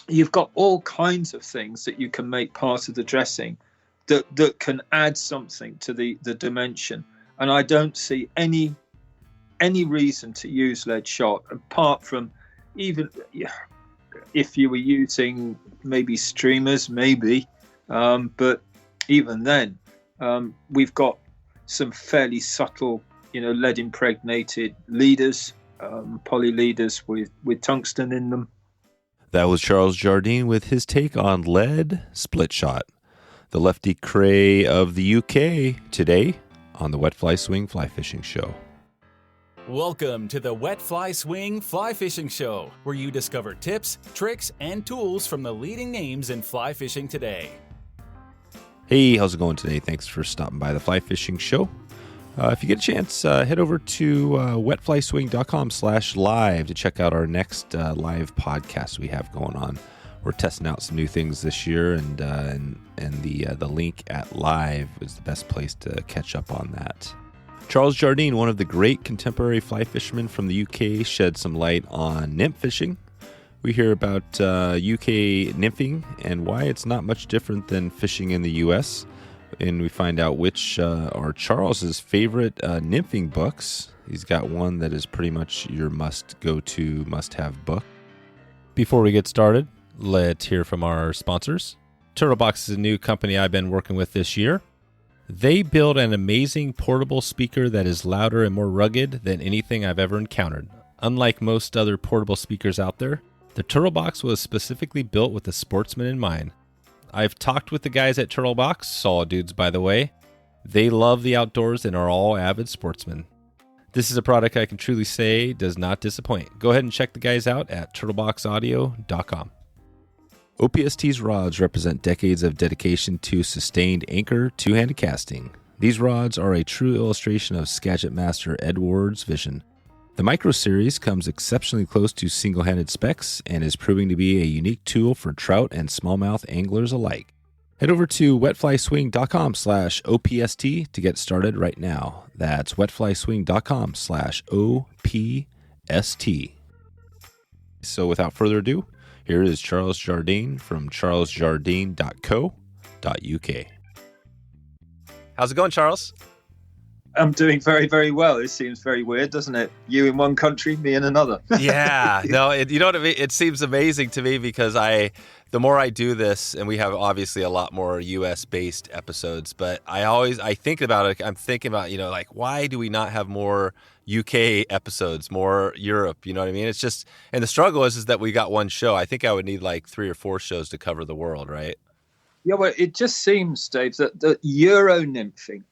you've got all kinds of things that you can make part of the dressing that can add something to the dimension. And I don't see any reason to use lead shot apart from, even if you were using maybe streamers, maybe, but even then, we've got some fairly subtle, lead impregnated leaders, poly leaders with tungsten in them. That was Charles Jardine with his take on lead split shot. The Lefty Kreh of the UK today on the Wet Fly Swing Fly Fishing Show. Welcome to the Wet Fly Swing Fly Fishing Show, where you discover tips, tricks, and tools from the leading names in fly fishing today. Hey, how's it going today? Thanks for stopping by the Fly Fishing Show. If you get a chance, head over to wetflyswing.com/live to check out our next live podcast we have going on. We're testing out some new things this year, and the link at live is the best place to catch up on that. Charles Jardine, one of the great contemporary fly fishermen from the UK, shed some light on nymph fishing. We hear about UK nymphing and why it's not much different than fishing in the US. And we find out which are Charles's favorite nymphing books. He's got one that is pretty much your must-go-to, must-have book. Before we get started, let's hear from our sponsors. Turtlebox is a new company I've been working with this year. They build an amazing portable speaker that is louder and more rugged than anything I've ever encountered. Unlike most other portable speakers out there, the Turtlebox was specifically built with the sportsman in mind. I've talked with the guys at Turtlebox, solid dudes by the way. They love the outdoors and are all avid sportsmen. This is a product I can truly say does not disappoint. Go ahead and check the guys out at turtleboxaudio.com. OPST's rods represent decades of dedication to sustained anchor two-handed casting. These rods are a true illustration of Skagit Master Ed Ward's vision. The Micro Series comes exceptionally close to single-handed specs and is proving to be a unique tool for trout and smallmouth anglers alike. Head over to wetflyswing.com/OPST to get started right now. That's wetflyswing.com/OPST. So without further ado, here is Charles Jardine from charlesjardine.co.uk. How's it going, Charles? I'm doing very, very well. It seems very weird, doesn't it? You in one country, me in another. Yeah, no, you know what I mean? It seems amazing to me because the more I do this, and we have obviously a lot more US-based episodes, but I think about it. I'm thinking about, like, why do we not have more UK episodes, more Europe? You know what I mean? It's just, and the struggle is that we got one show. I think I would need like 3 or 4 shows to cover the world, right? Yeah, well, it just seems, Dave, that the Euro nymphing,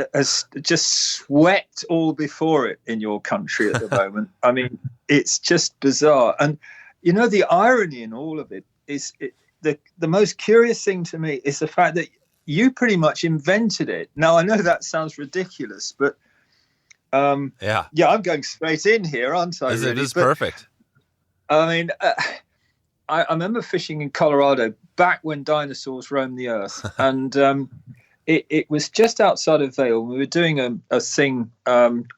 has just swept all before it in your country at the moment. I mean, it's just bizarre. And, the irony in all of it is the most curious thing to me is the fact that you pretty much invented it. Now, I know that sounds ridiculous, but I'm going straight in here, aren't I? It is perfect. I mean... I remember fishing in Colorado back when dinosaurs roamed the earth, and it was just outside of Vail. We were doing a thing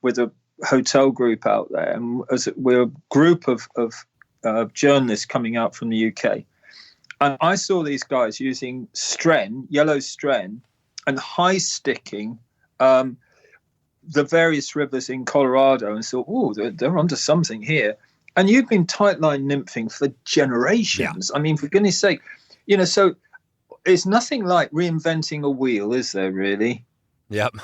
with a hotel group out there, and we're a group of journalists coming out from the UK. And I saw these guys using yellow stren, and high sticking the various rivers in Colorado, and thought, oh, they're onto something here. And you've been tightline nymphing for generations. Yeah. I mean, for goodness sake, so it's nothing like reinventing a wheel, is there really? Yep.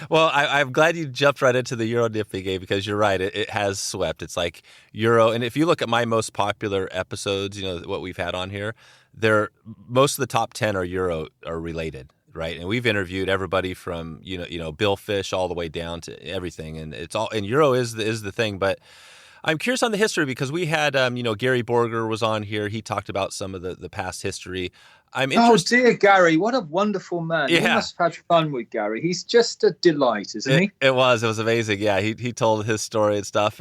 Well, I'm glad you jumped right into the Euro nymphing game because you're right. It has swept. It's like Euro. And if you look at my most popular episodes, what we've had on here, most of the top 10 are related. Right. And we've interviewed everybody from, Bill Fish all the way down to everything. And it's all, and Euro is the thing. But I'm curious on the history because we had, Gary Borger was on here. He talked about some of the past history. I'm interested. Oh, dear, Gary. What a wonderful man. Yeah. You must have had fun with Gary. He's just a delight, isn't he? It was amazing. Yeah, he told his story and stuff.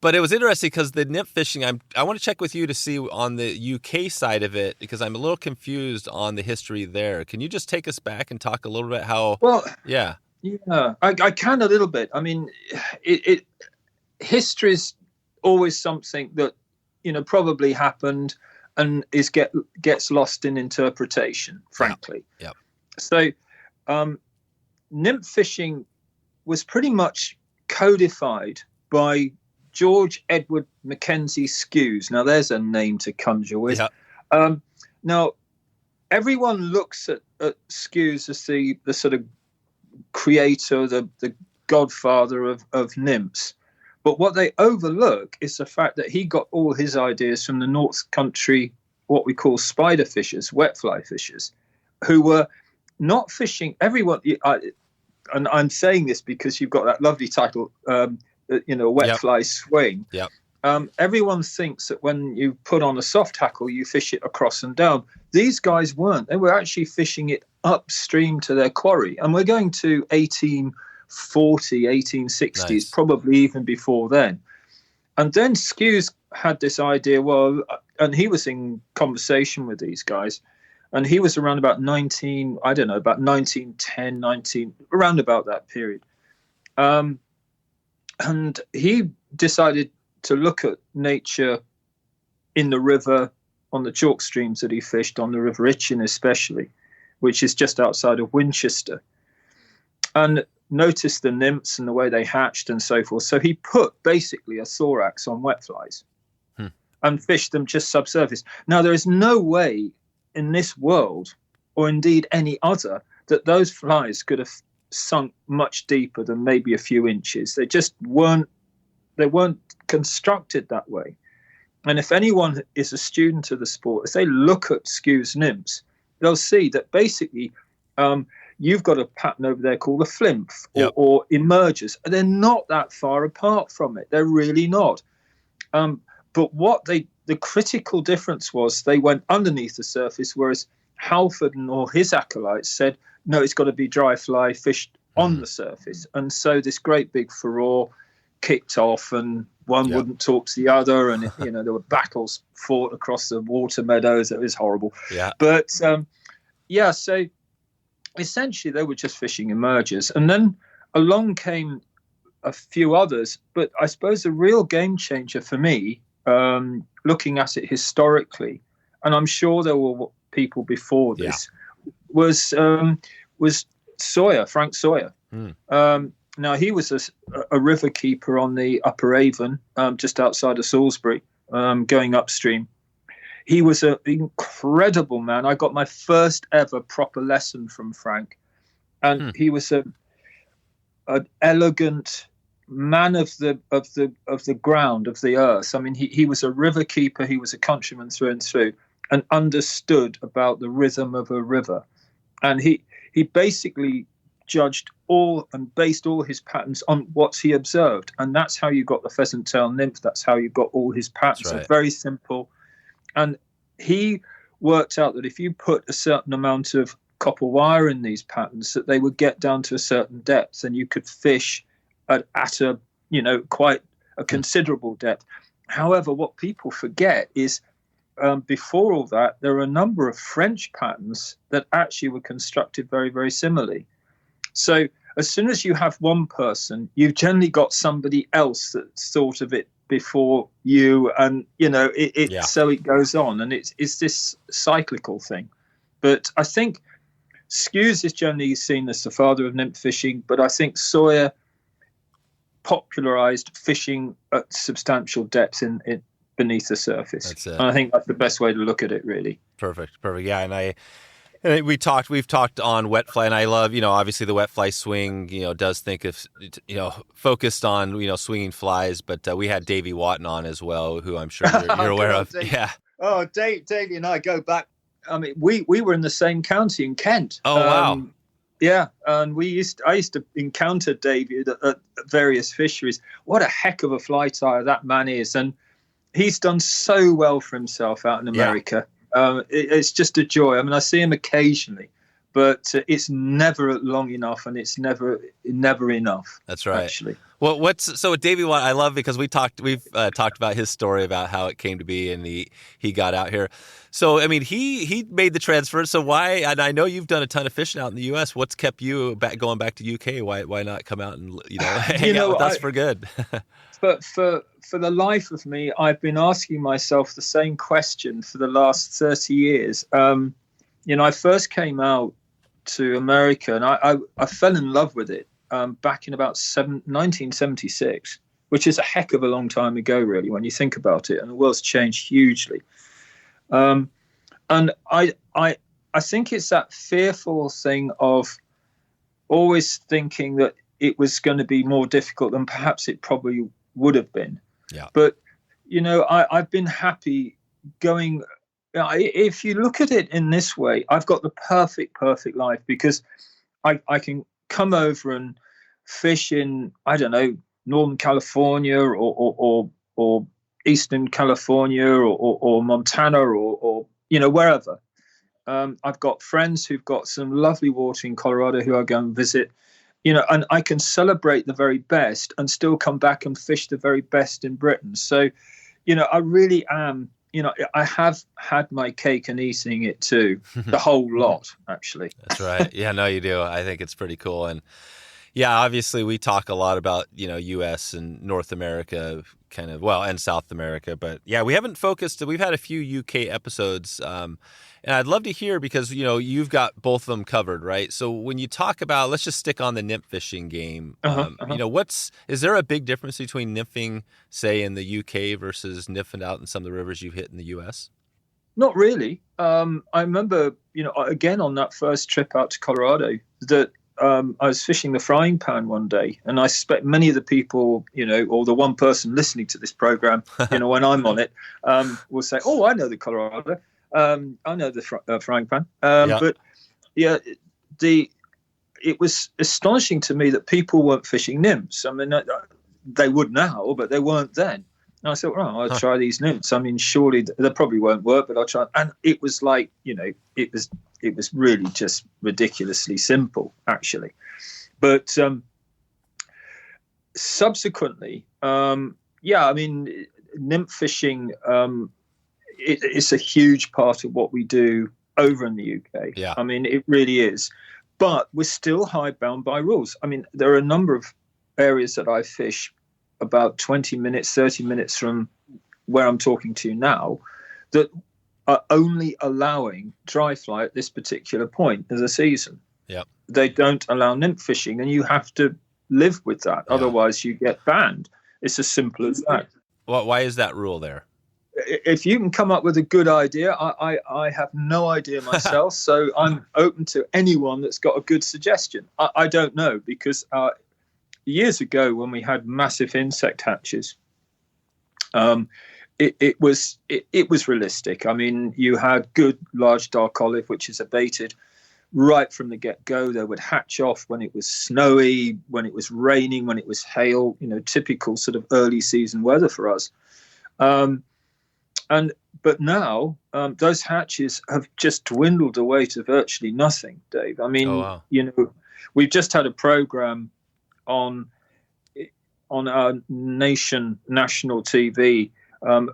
But it was interesting because the nymph fishing, I want to check with you to see on the UK side of it because I'm a little confused on the history there. Can you just take us back and talk a little bit how? Well, yeah. Yeah, I can a little bit. I mean, history's always something that, probably happened and gets lost in interpretation, frankly. Yeah. So nymph fishing was pretty much codified by George Edward Mackenzie Skews. Now, there's a name to conjure with. Yeah. Now, everyone looks at Skews as the sort of creator, the godfather of nymphs. But what they overlook is the fact that he got all his ideas from the North Country, what we call spider fishers, wet fly fishers, who were not fishing. Everyone, and I'm saying this because you've got that lovely title, wet fly swing. Yep. Everyone thinks that when you put on a soft hackle, you fish it across and down. These guys weren't. They were actually fishing it upstream to their quarry. And we're going to 1840, 1860s, nice. Probably even before then. And then Skews had this idea, and he was in conversation with these guys, and he was around about 1910, around about that period. And he decided to look at nature in the river, on the chalk streams that he fished, on the River Itchen especially, which is just outside of Winchester, and noticed the nymphs and the way they hatched and so forth. So he put basically a thorax on wet flies and fished them just subsurface. Now, there is no way in this world, or indeed any other, that those flies could have sunk much deeper than maybe a few inches. They just weren't constructed that way. And if anyone is a student of the sport, if they look at Skews nymphs, they'll see that basically you've got a pattern over there called the Flymph or emergers. They're not that far apart from it. They're really not. But the critical difference was they went underneath the surface, whereas Halford and all his acolytes said, no, it's got to be dry fly fished on the surface. And so this great big furore kicked off, and one wouldn't talk to the other, and there were battles fought across the water meadows. It was horrible. Yeah. But so essentially they were just fishing emergers, and then along came a few others. But I suppose the real game changer for me, looking at it historically, and I'm sure there were people before this, was Sawyer, Frank Sawyer. Now, he was a river keeper on the Upper Avon, just outside of Salisbury, going upstream. He was an incredible man. I got my first ever proper lesson from Frank, and he was an elegant man of the ground, of the earth. I mean, he was a river keeper. He was a countryman through and through, and understood about the rhythm of a river. And he basically judged all and based all his patterns on what he observed, and that's how you got the pheasant tail nymph. That's how you got all his patterns. Right. They're very simple, and he worked out that if you put a certain amount of copper wire in these patterns, that they would get down to a certain depth, and you could fish at a quite a considerable depth. However, what people forget is before all that, there are a number of French patterns that actually were constructed very, very similarly. So as soon as you have one person, you've generally got somebody else that thought of it before you, and so it goes on, and it's this cyclical thing. But I think Skews is generally seen as the father of nymph fishing, but I think Sawyer popularized fishing at substantial depths in beneath the surface. That's it. And I think that's the best way to look at it, really. Perfect. Yeah, and we've talked on wet fly, and I love, obviously the wet fly swing, does think of, focused on, swinging flies, but we had Davy Wotton on as well, who I'm sure you're aware of. Dave. Yeah. Oh, Davy and I go back. I mean, we were in the same county in Kent. Oh, wow. Yeah, and I used to encounter Davy at various fisheries. What a heck of a fly tyer that man is, and he's done so well for himself out in America. Yeah. It's just a joy. I mean, I see him occasionally, but it's never long enough, and it's never enough. That's right. Actually. Well, so with Davy Wotton, I love because we've talked about his story about how it came to be and he got out here. So I mean, he made the transfer. So why? And I know you've done a ton of fishing out in the U.S. What's kept you going back to UK? Why not come out and hang out with us for good? But for the life of me, I've been asking myself the same question for the last 30 years. I first came out to America and I fell in love with it. Back in about 1976, which is a heck of a long time ago, really, when you think about it. And the world's changed hugely. And I think it's that fearful thing of always thinking that it was going to be more difficult than perhaps it probably would have been. Yeah. But, I've been happy going. If you look at it in this way, I've got the perfect life because I can come over and fish in, I don't know, Northern California or Eastern California or Montana or wherever. I've got friends who've got some lovely water in Colorado who I go and visit, and I can celebrate the very best and still come back and fish the very best in Britain. So, I really am. I have had my cake and eating it too, the whole lot, actually. That's right. Yeah, no, you do. I think it's pretty cool. And yeah, obviously we talk a lot about, U.S. and North America and South America. But yeah, we haven't focused. We've had a few UK episodes. And I'd love to hear because, you've got both of them covered, right? So when you talk about, let's just stick on the nymph fishing game. Is there a big difference between nymphing, say, in the UK versus nymphing out in some of the rivers you've hit in the US? Not really. I remember, again, on that first trip out to Colorado, that I was fishing the frying pan one day, and I suspect many of the people, or the one person listening to this program, when I'm on it, will say, "Oh, I know the Colorado. I know the frying pan." But yeah, it was astonishing to me that people weren't fishing nymphs. I mean, they would now, but they weren't then. And I thought, I'll try these nymphs. I mean, surely they probably won't work, but I'll try. And it was like, it was really just ridiculously simple, actually. But subsequently, nymph fishing, it's a huge part of what we do over in the UK. Yeah. I mean, it really is. But we're still hidebound by rules. I mean, there are a number of areas that I fish about 20 minutes, 30 minutes from where I'm talking to you now that are only allowing dry fly at this particular point of the season. Yeah. They don't allow nymph fishing, and you have to live with that. Yeah. Otherwise, you get banned. It's as simple as that. Well, why is that rule there? If you can come up with a good idea, I have no idea myself, so I'm open to anyone that's got a good suggestion. I don't know, because years ago when we had massive insect hatches, it was realistic. I mean, you had good large dark olive, which is abated right from the get-go. They would hatch off when it was snowy, when it was raining, when it was hail, typical sort of early season weather for us. But now those hatches have just dwindled away to virtually nothing, Dave. I mean, we've just had a program on our national TV on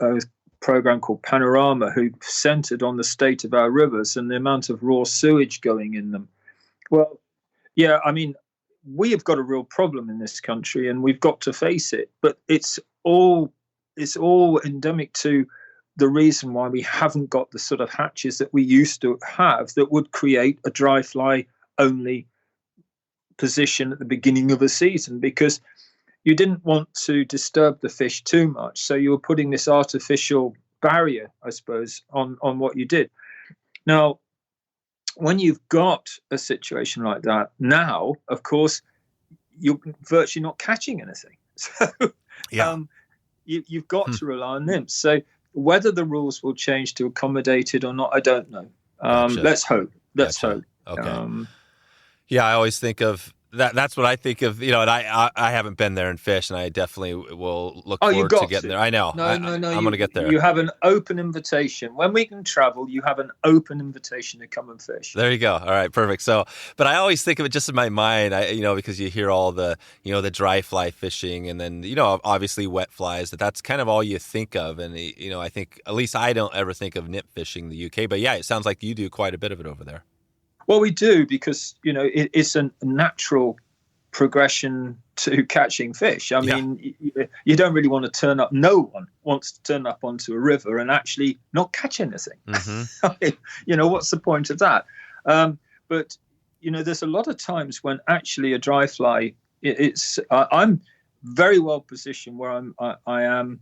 a program called Panorama, who centered on the state of our rivers and the amount of raw sewage going in them. Well, yeah, I mean, we have got a real problem in this country, and we've got to face it. But it's all endemic to the reason why we haven't got the sort of hatches that we used to have that would create a dry fly only position at the beginning of a season, because you didn't want to disturb the fish too much. So you were putting this artificial barrier, I suppose, on what you did. Now, when you've got a situation like that, now, of course, you're virtually not catching anything. So you've got to rely on nymphs. So whether the rules will change to accommodate it or not, I don't know. Let's hope. Let's hope. Okay. I always think of That's what I think of, and I haven't been there and fished, and I definitely will look Oh, forward to getting there. I know. No, I'm going to get there. You have an open invitation. When we can travel, you have an open invitation to come and fish. There you go. All right, perfect. So, but I always think of it just in my mind, because you hear all the, the dry fly fishing, and then, obviously wet flies, that's kind of all you think of. And, I think, at least I don't ever think of nymph fishing in the UK, but yeah, it sounds like you do quite a bit of it over there. Well, we do, because, it's a natural progression to catching fish. I mean, you don't really want to turn up. No one wants to turn up onto a river and actually not catch anything. Mm-hmm. What's the point of that? But, there's a lot of times when actually a dry fly, I'm very well positioned where I am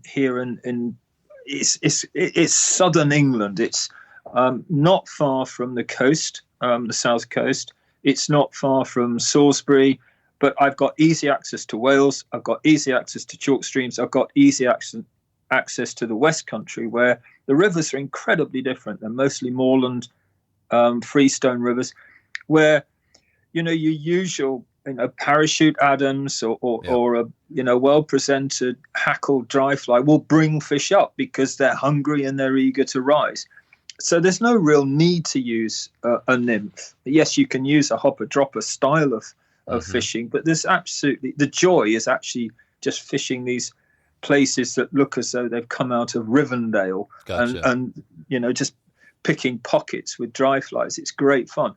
here in it's southern England. It's not far from the coast, the south coast. It's not far from Salisbury, but I've got easy access to Wales. I've got easy access to chalk streams. I've got easy access to the West Country, where the rivers are incredibly different. They're mostly moorland, freestone rivers, where, your usual, parachute Adams or a, well-presented hackled dry fly will bring fish up because they're hungry and they're eager to rise. So there's no real need to use a nymph. Yes, you can use a hopper-dropper style of mm-hmm. fishing, but there's absolutely, the joy is actually just fishing these places that look as though they've come out of Rivendell. Gotcha. and just picking pockets with dry flies. It's great fun.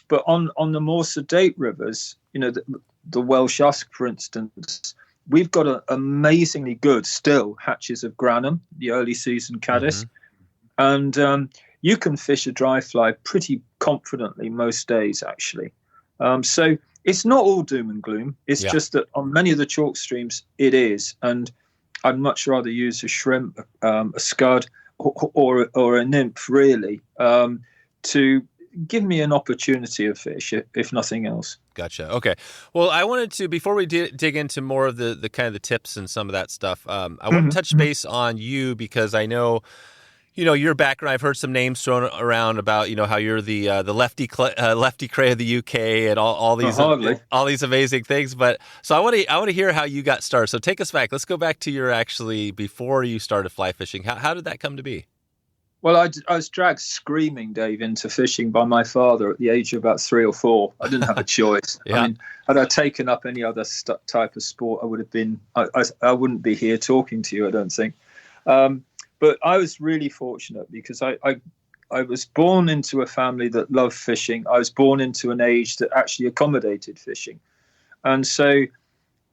But on the more sedate rivers, the Welsh Usk, for instance, we've got amazingly good still hatches of Granham, the early season caddis. Mm-hmm. And you can fish a dry fly pretty confidently most days, actually. So it's not all doom and gloom. It's just that on many of the chalk streams, it is. And I'd much rather use a shrimp, a scud, or a nymph, really, to give me an opportunity of fish, if nothing else. Gotcha. Okay. Well, I wanted to, before we dig into more of the kind of the tips and some of that stuff, I want to touch base on you, because I know, your background. I've heard some names thrown around about, how you're the Lefty Kreh of the UK and all these amazing things. But so I want to hear how you got started. So take us back. Let's go back to your actually before you started fly fishing. How did that come to be? Well, I was dragged screaming, Dave, into fishing by my father at the age of about 3 or 4. I didn't have a choice. I mean, had I taken up any other type of sport, I would have been. I wouldn't be here talking to you, I don't think. But I was really fortunate because I was born into a family that loved fishing. I was born into an age that actually accommodated fishing. And so,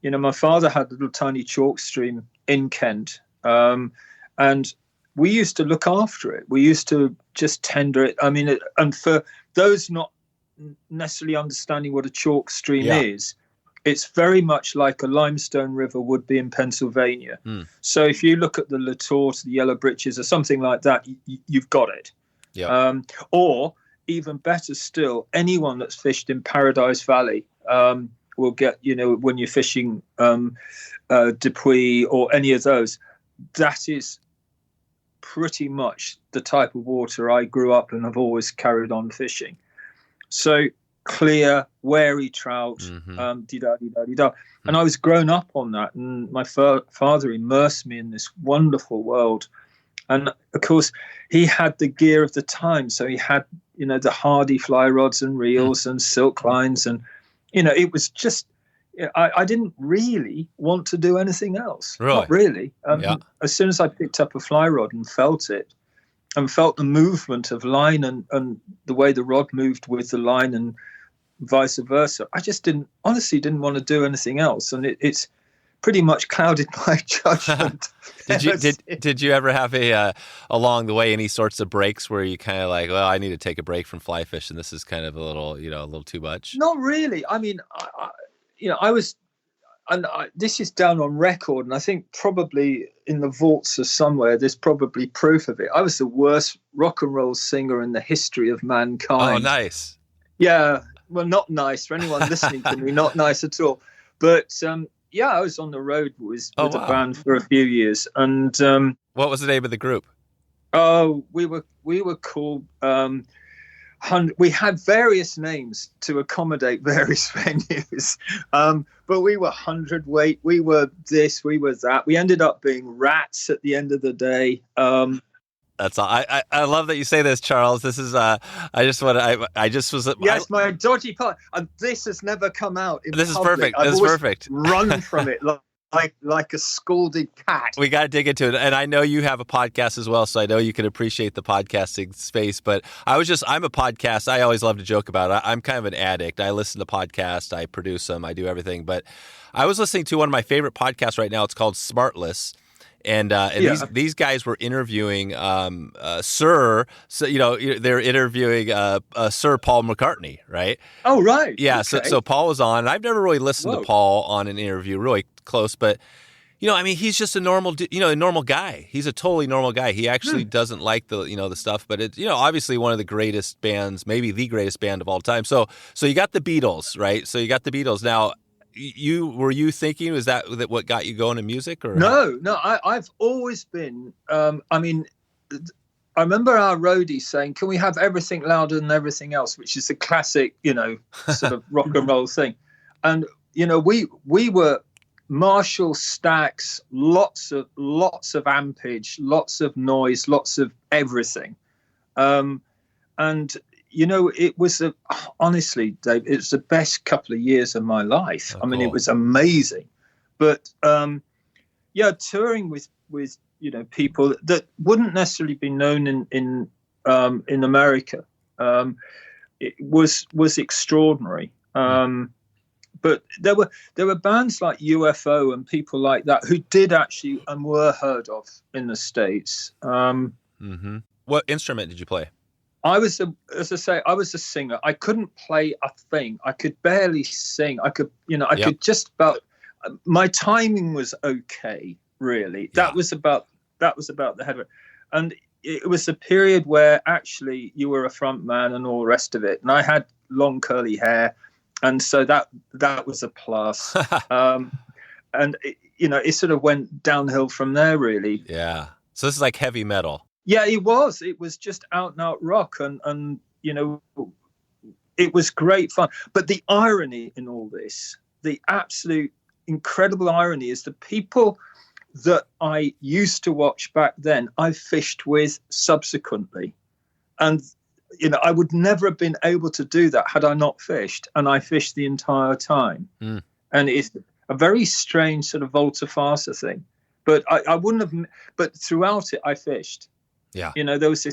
my father had a little tiny chalk stream in Kent. And we used to look after it. We used to just tender it. I mean, and for those not necessarily understanding what a chalk stream is, it's very much like a limestone river would be in Pennsylvania. So if you look at the Latour, the Yellow Britches, or something like that, you've got it. Or even better still, anyone that's fished in Paradise Valley will get, when you're fishing Dupuy or any of those, that is pretty much the type of water I grew up and have always carried on fishing. So clear, wary trout, dee-da-dee-da-dee-da. And I was grown up on that. And my father immersed me in this wonderful world. And, of course, he had the gear of the time. So he had, the hardy fly rods and reels and silk lines. And, it was just, I didn't really want to do anything else. Really? Not really. As soon as I picked up a fly rod and felt it, and felt the movement of line and the way the rod moved with the line and vice versa, I just honestly didn't want to do anything else. And it's pretty much clouded my judgment. Did you ever have along the way any sorts of breaks where you kind of like, well, I need to take a break from fly fishing, this is kind of a little too much? Not really. I mean, I was, and this is down on record, and I think probably in the vaults of somewhere, there's probably proof of it. I was the worst rock and roll singer in the history of mankind. Oh, nice. Yeah, well, not nice for anyone listening to me, not nice at all. But I was on the road with a band for a few years. And what was the name of the group? Oh, we were called we had various names to accommodate various venues, but we were 100-weight, we were this, we were that. We ended up being rats at the end of the day. That's all. I love that you say this, Charles. This is I just was yes, my dodgy part, and this has never come out in this public. Is perfect. I've this is always perfect. Run from it like a scalded cat. We got to dig into it. And I know you have a podcast as well, so I know you can appreciate the podcasting space. But I'm a podcast. I always love to joke about it. I'm kind of an addict. I listen to podcasts. I produce them. I do everything. But I was listening to one of my favorite podcasts right now. It's called Smartless. And these guys were interviewing Sir. So they're interviewing Sir Paul McCartney, right? Oh, right. Yeah. Okay. So Paul was on. I've never really listened to Paul on an interview, really close, but he's just a normal, a normal guy. He's a totally normal guy. He actually doesn't like the stuff, but it's obviously one of the greatest bands, maybe the greatest band of all time. So you got the Beatles, right? So you got the Beatles now. Were you thinking, was that what got you going in music? Or No, I've always been, I remember our roadie saying, can we have everything louder than everything else, which is a classic, sort of rock and roll thing. And, we were Marshall stacks, lots of ampage, lots of noise, lots of everything. And, it was honestly, Dave, it was the best couple of years of my life. Oh, cool. It was amazing. But touring with people that wouldn't necessarily be known in America, it was extraordinary. But there were bands like UFO and people like that who did actually and were heard of in the States. What instrument did you play? I was a singer. I couldn't play a thing. I could barely sing. I could just about. My timing was okay, really. Yeah. That was about the head of it. And it was a period where actually you were a front man and all the rest of it. And I had long curly hair, and so that was a plus. And it sort of went downhill from there, really. Yeah. So this is like heavy metal. Yeah, it was. It was just out and out rock, and it was great fun. But the irony in all this, the absolute incredible irony, is the people that I used to watch back then, I fished with subsequently. And, I would never have been able to do that had I not fished. And I fished the entire time. And it's a very strange sort of volte-face thing. But I wouldn't have, but throughout it, I fished. Yeah. There was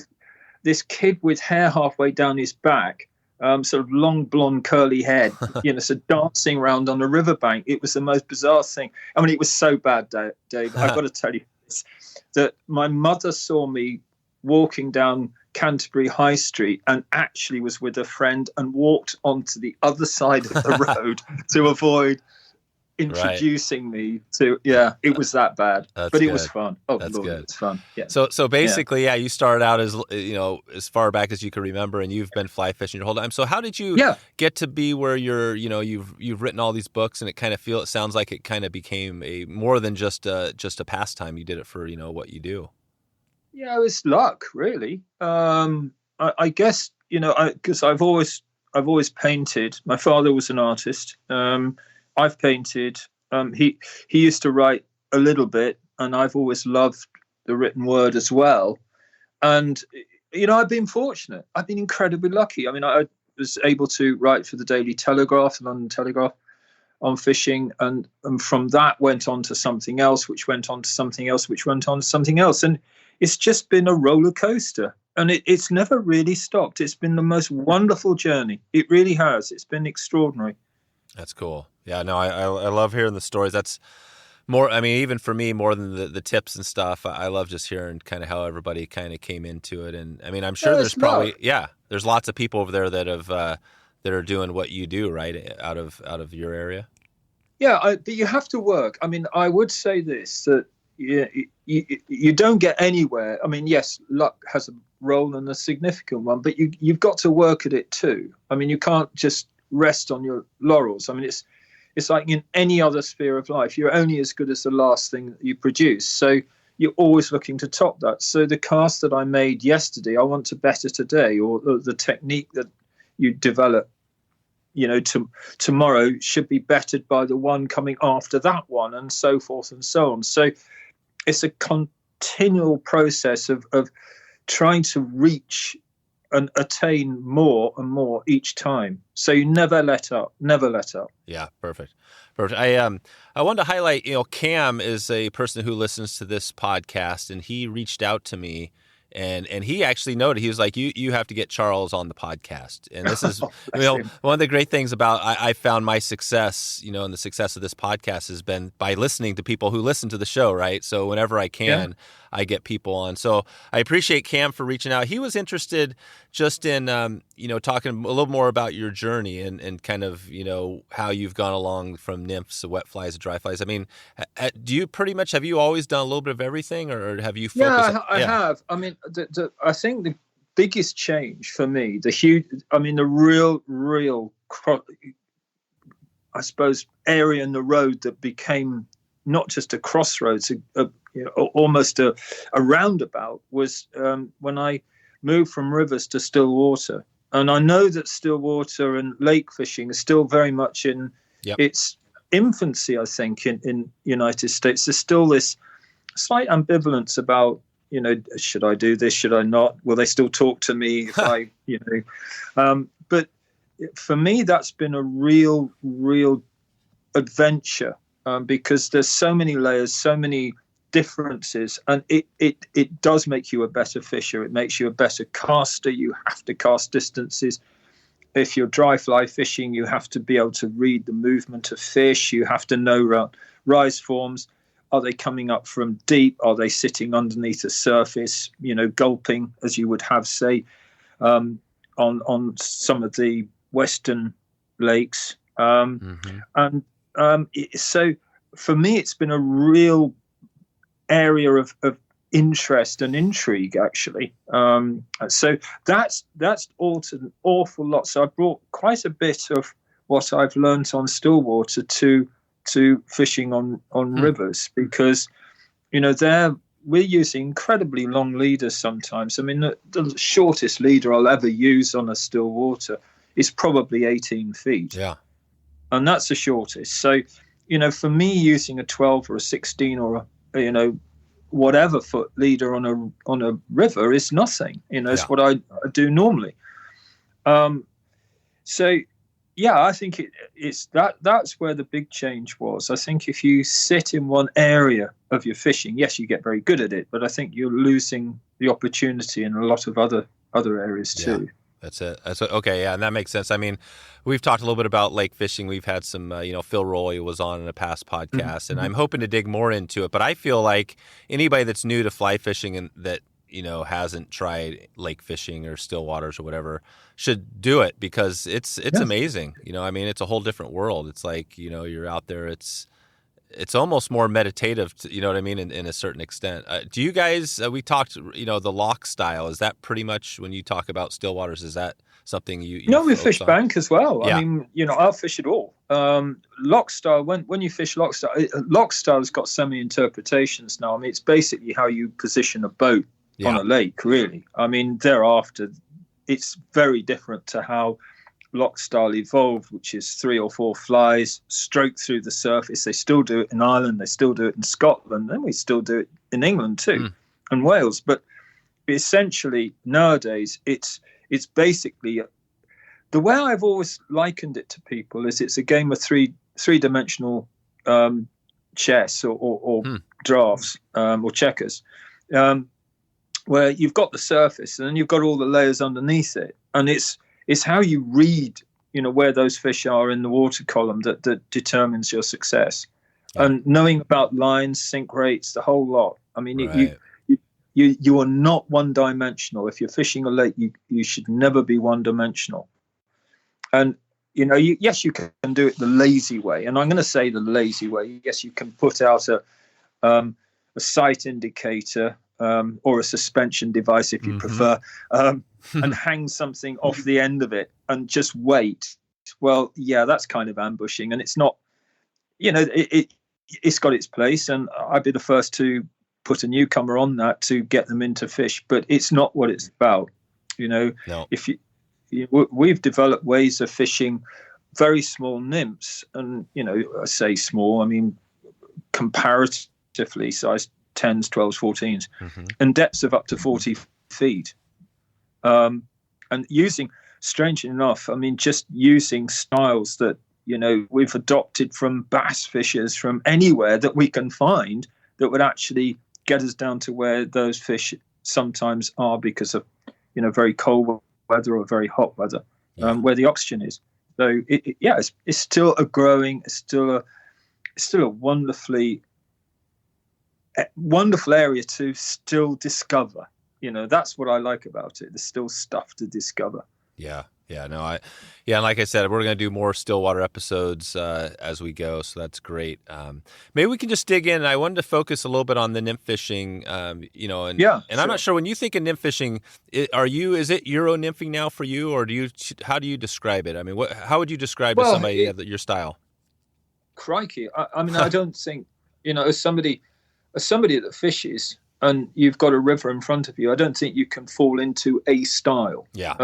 this kid with hair halfway down his back, sort of long blonde curly head, so dancing around on a riverbank. It was the most bizarre thing. It was so bad, Dave. I've got to tell you this, that my mother saw me walking down Canterbury High Street and actually was with a friend and walked onto the other side of the road to avoid introducing me to. It was that bad. But it was fun. Oh, that's Lord, good. It's fun. Yeah. So basically, you started out as as far back as you can remember, and you've been fly fishing your whole time. So how did you get to be where you're you've written all these books, and it sounds like it kind of became a more than just a pastime. You did it for what you do. Yeah, it was luck, really. I guess because I've always painted. My father was an artist. I've painted. He used to write a little bit, and I've always loved the written word as well. And I've been fortunate. I've been incredibly lucky. I was able to write for the Daily Telegraph, the London Telegraph, on fishing, and from that went on to something else, which went on to something else, which went on to something else, and it's just been a roller coaster. And it's never really stopped. It's been the most wonderful journey. It really has. It's been extraordinary. That's cool. Yeah, no, I love hearing the stories. That's more, even for me, more than the tips and stuff, I love just hearing kind of how everybody kind of came into it. And I'm sure there's probably, there's lots of people over there that have, that are doing what you do, right? Out of your area. Yeah. But you have to work. I would say this, that you don't get anywhere. Yes, luck has a role and a significant one, but you've got to work at it too. You can't just rest on your laurels. It's like in any other sphere of life, you're only as good as the last thing that you produce. So you're always looking to top that. So the cast that I made yesterday, I want to better today, or the technique that you develop, tomorrow should be bettered by the one coming after that one, and so forth and so on. So it's a continual process of trying to reach and attain more and more each time. So you never let up. Yeah, perfect. I wanted to highlight, Cam is a person who listens to this podcast, and he reached out to me, and he actually noted, he was like, you have to get Charles on the podcast. And this is, one of the great things about, I found my success, and the success of this podcast has been by listening to people who listen to the show, right? So whenever I can, I get people on. So I appreciate Cam for reaching out. He was interested just in, talking a little more about your journey and kind of, how you've gone along from nymphs to wet flies to dry flies. I mean, have you always done a little bit of everything, or have you focused? I have. I mean, I think the biggest change for me, the real, I suppose, area in the road that became not just a crossroads, almost a roundabout, was when I moved from rivers to Stillwater. And I know that Stillwater and lake fishing is still very much in its infancy, I think, in United States. There's still this slight ambivalence about, should I do this? Should I not? Will they still talk to me if I, but for me, that's been a real adventure, because there's so many layers, so many differences, and it does make you a better fisher. It makes you a better caster. You have to cast distances. If you're dry fly fishing, you have to be able to read the movement of fish. You have to know rise forms. Are they coming up from deep? Are they sitting underneath the surface, gulping, as you would have, say, on some of the western lakes? So for me, it's been a real area of interest and intrigue, actually. So that's altered an awful lot. So I brought quite a bit of what I've learned on Stillwater to fishing on rivers, because we're using incredibly long leaders sometimes. I mean, the shortest leader I'll ever use on a Stillwater is probably 18 feet. Yeah. And that's the shortest. So, for me, using a 12 or a 16 or a, whatever foot leader on a river is nothing. It's what I do normally. So, yeah, I think it's that's where the big change was. I think if you sit in one area of your fishing, yes, you get very good at it, but I think you're losing the opportunity in a lot of other areas too. Yeah. That's it. Okay. Yeah. And that makes sense. I mean, we've talked a little bit about lake fishing. We've had some, Phil Roy was on in a past podcast, and I'm hoping to dig more into it. But I feel like anybody that's new to fly fishing and that, hasn't tried lake fishing or still waters or whatever should do it, because it's amazing. It's a whole different world. It's like, you're out there. It's almost more meditative, in a certain extent. Do you guys, we talked, the lock style, is that pretty much, when you talk about still waters, is that something you we fish on? bank as well. Yeah. I mean, I'll fish it all. Lock style, when you fish lock style has got so many interpretations now. I mean, it's basically how you position a boat on a lake, really. I mean, thereafter, it's very different to how lock style evolved, which is 3 or 4 flies, stroke through the surface. They still do it in Ireland, they still do it in Scotland, and we still do it in England too, and Wales. But essentially, nowadays, it's basically the way I've always likened it to people is it's a game of three-dimensional chess or drafts or checkers, where you've got the surface and then you've got all the layers underneath it, and it's how you read, where those fish are in the water column that determines your success. Yeah. And knowing about lines, sink rates, the whole lot. I mean, right. You are not one-dimensional. If you're fishing a lake, you should never be one-dimensional. And, yes, you can do it the lazy way. And I'm going to say the lazy way. Yes, you can put out a sight indicator or a suspension device, if you prefer, and hang something off the end of it and just wait. Well, yeah, that's kind of ambushing, and it's not, it's got its place, and I'd be the first to put a newcomer on that to get them into fish, but it's not what it's about. No. If we've developed ways of fishing very small nymphs, and I say small, I mean comparatively sized 10s, 12s, 14s, and depths of up to 40 feet. And using, strangely enough, I mean, just using styles that, we've adopted from bass fishers from anywhere that we can find that would actually get us down to where those fish sometimes are because of, very cold weather or very hot weather, where the oxygen is. So it's still a growing, it's still a wonderful area to still discover. That's what I like about it. There's still stuff to discover. And like I said, we're going to do more Stillwater episodes as we go, so that's great. Maybe we can just dig in. I wanted to focus a little bit on the nymph fishing, and sure. I'm not sure, when you think of nymph fishing, is it Euro nymphing now for you, or how do you describe it? I mean, how would you describe to somebody your style? Crikey, I mean, I don't think, as somebody that fishes and you've got a river in front of you, I don't think you can fall into a style. Yeah,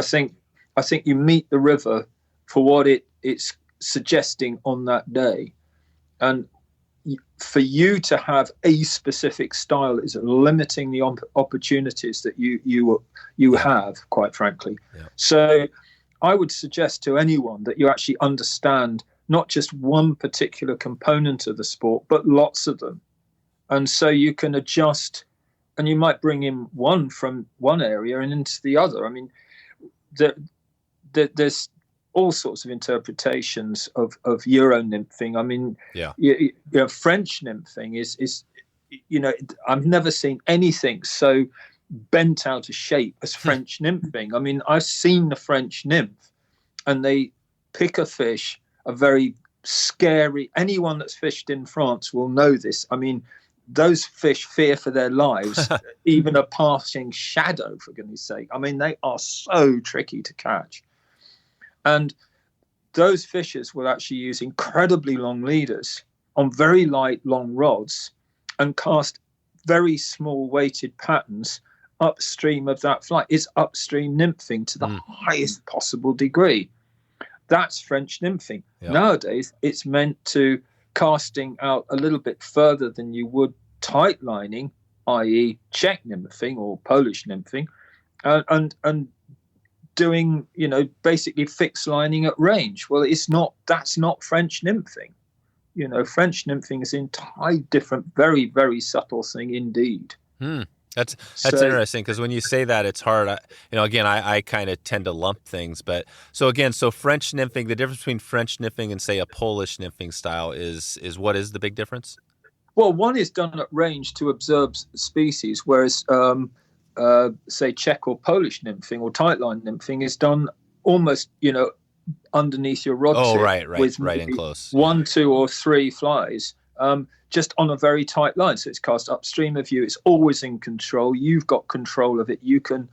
I think you meet the river for what it's suggesting on that day. And for you to have a specific style is limiting the opportunities that you have, quite frankly. Yeah. So I would suggest to anyone that you actually understand not just one particular component of the sport, but lots of them. And so you can adjust, and you might bring in one from one area and into the other. I mean, there's all sorts of interpretations of Euro nymphing. I mean, French nymphing is I've never seen anything so bent out of shape as French nymphing. I mean, I've seen the French nymph, and they pick a fish, a very scary. Anyone that's fished in France will know this. I mean, those fish fear for their lives, even a passing shadow, for goodness sake. I mean, they are so tricky to catch. And those fishers will actually use incredibly long leaders on very light, long rods and cast very small weighted patterns upstream of that fly. It's upstream nymphing to the highest possible degree. That's French nymphing. Yep. Nowadays, it's meant to casting out a little bit further than you would tight lining, i.e. Czech nymphing or Polish nymphing, and doing, basically fixed lining at range. Well, that's not French nymphing. French nymphing is an entirely different, very, very subtle thing indeed. That's interesting, because when you say that, it's hard. Again, I kind of tend to lump things, but so French nymphing, the difference between French nymphing and say a Polish nymphing style is what is the big difference? Well, one is done at range to observe species, whereas say Czech or Polish nymphing or tightline nymphing is done almost, underneath your rod tip. Right, with right in close. 1, 2, or 3 flies, just on a very tight line. So it's cast upstream of you. It's always in control. You've got control of it. You can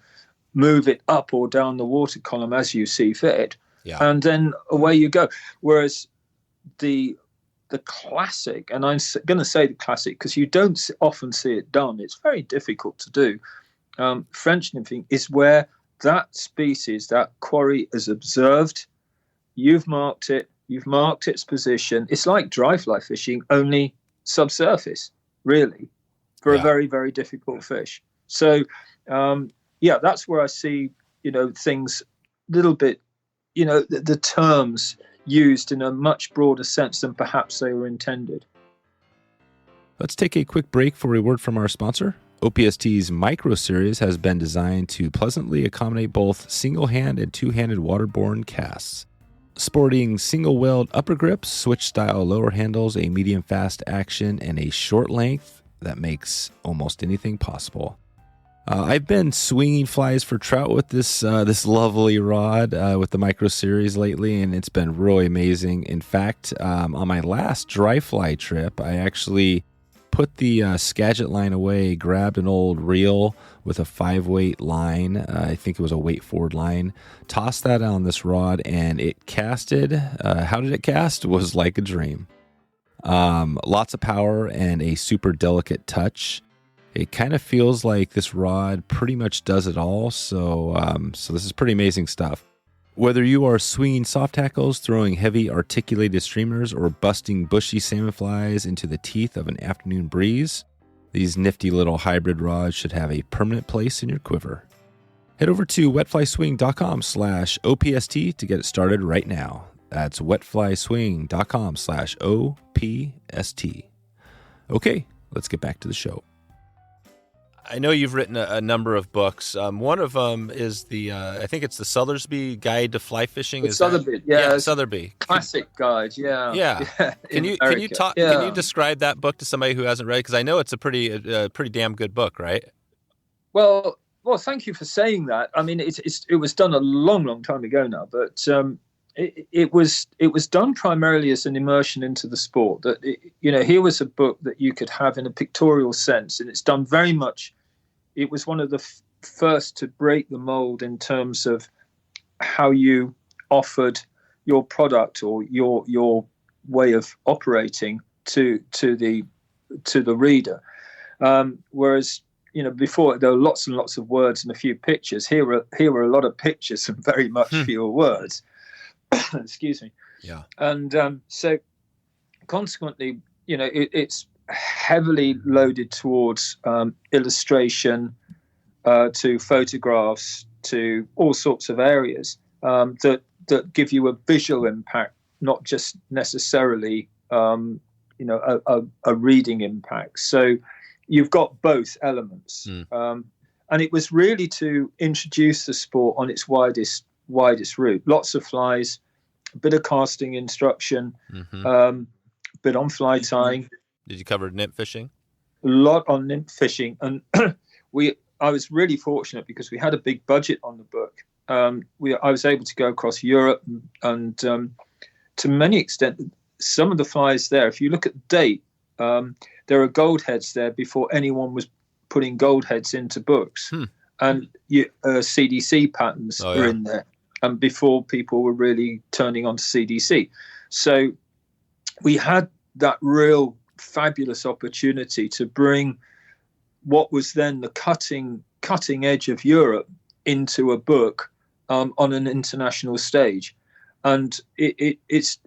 move it up or down the water column as you see fit. Yeah. And then away you go. Whereas the classic, and I'm going to say the classic because you don't often see it done. It's very difficult to do. French nymphing is where that species, that quarry is observed. You've marked it. You've marked its position. It's like dry fly fishing, only subsurface, really, for a very, very difficult fish. So, that's where I see, things a little bit, the terms used in a much broader sense than perhaps they were intended. Let's take a quick break for a word from our sponsor. OPST's Micro Series has been designed to pleasantly accommodate both single-hand and two-handed waterborne casts. Sporting single-welled upper grips, switch-style lower handles, a medium-fast action, and a short length that makes almost anything possible. I've been swinging flies for trout with this lovely rod with the Micro Series lately, and it's been really amazing. In fact, on my last dry fly trip, I actually put the Skagit line away, grabbed an old reel with a 5-weight line. I think it was a weight forward line. Tossed that on this rod, and it casted. How did it cast? It was like a dream. Lots of power and a super delicate touch. It kind of feels like this rod pretty much does it all. So this is pretty amazing stuff. Whether you are swinging soft tackles, throwing heavy articulated streamers, or busting bushy salmon flies into the teeth of an afternoon breeze, these nifty little hybrid rods should have a permanent place in your quiver. Head over to wetflyswing.com/OPST to get it started right now. That's wetflyswing.com/OPST. Okay, let's get back to the show. I know you've written a number of books. One of them is I think it's the Sotheby's Guide to Fly Fishing. Sotheby's, yeah, Sotheby's classic guide, yeah. Can you talk? Yeah. Can you describe that book to somebody who hasn't read it? Because I know it's a pretty damn good book, right? Well, thank you for saying that. I mean, it was done a long time ago now, but it was done primarily as an immersion into the sport. That here was a book that you could have in a pictorial sense, and it's done very much. It was one of the first to break the mold in terms of how you offered your product or your way of operating to the reader. Whereas before there were lots and lots of words and a few pictures. Here were a lot of pictures and very much fewer words. Excuse me. Yeah. And so consequently, it's heavily loaded towards illustration, to photographs, to all sorts of areas that give you a visual impact, not just necessarily a reading impact. So you've got both elements, and it was really to introduce the sport on its widest route. Lots of flies, a bit of casting instruction, bit on fly tying. Did you cover nymph fishing? A lot on nymph fishing, and I was really fortunate because we had a big budget on the book. I was able to go across Europe and to many extent, some of the flies there, if you look at the date, there are gold heads there before anyone was putting gold heads into books. And CDC patterns are in there, and before people were really turning on to CDC. So we had that real fabulous opportunity to bring what was then the cutting edge of Europe into a book on an international stage. And it's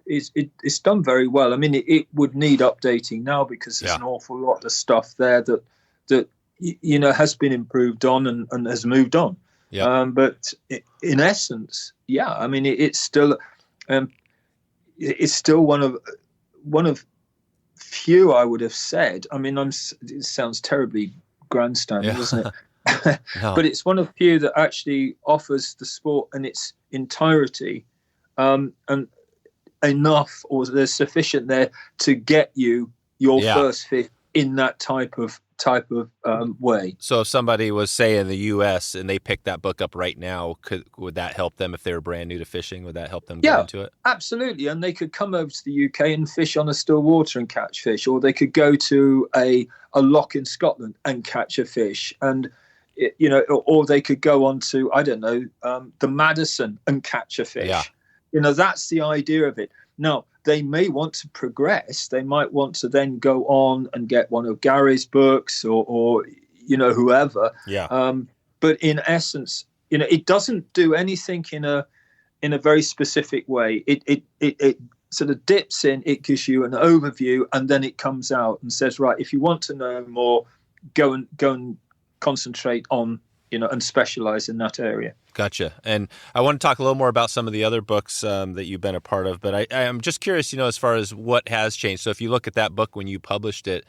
done very well. I mean, it would need updating now because there's an awful lot of stuff there that has been improved on and has moved on. Yeah. But in essence, I mean, it's still one of few, I would have said. I mean, it sounds terribly grandstanding, doesn't it? No. But it's one of few that actually offers the sport in its entirety. And enough, or there's sufficient there to get you your first fish in that type of way. So if somebody was, say, in the U.S. and they picked that book up right now, would that help them if they were brand new to fishing? Would that help them get into it? Absolutely. And they could come over to the UK and fish on a Stillwater and catch fish, or they could go to a loch in Scotland and catch a fish, and or they could go on to the Madison and catch a fish. Yeah. That's the idea of it. Now, they may want to progress. They might want to then go on and get one of Gary's books or whoever. Yeah. But in essence, it doesn't do anything in a very specific way. It sort of dips in. It gives you an overview, and then it comes out and says, right, if you want to know more, go and concentrate on and specialize in that area. Gotcha. And I want to talk a little more about some of the other books that you've been a part of, but I'm just curious, as far as what has changed. So if you look at that book when you published it,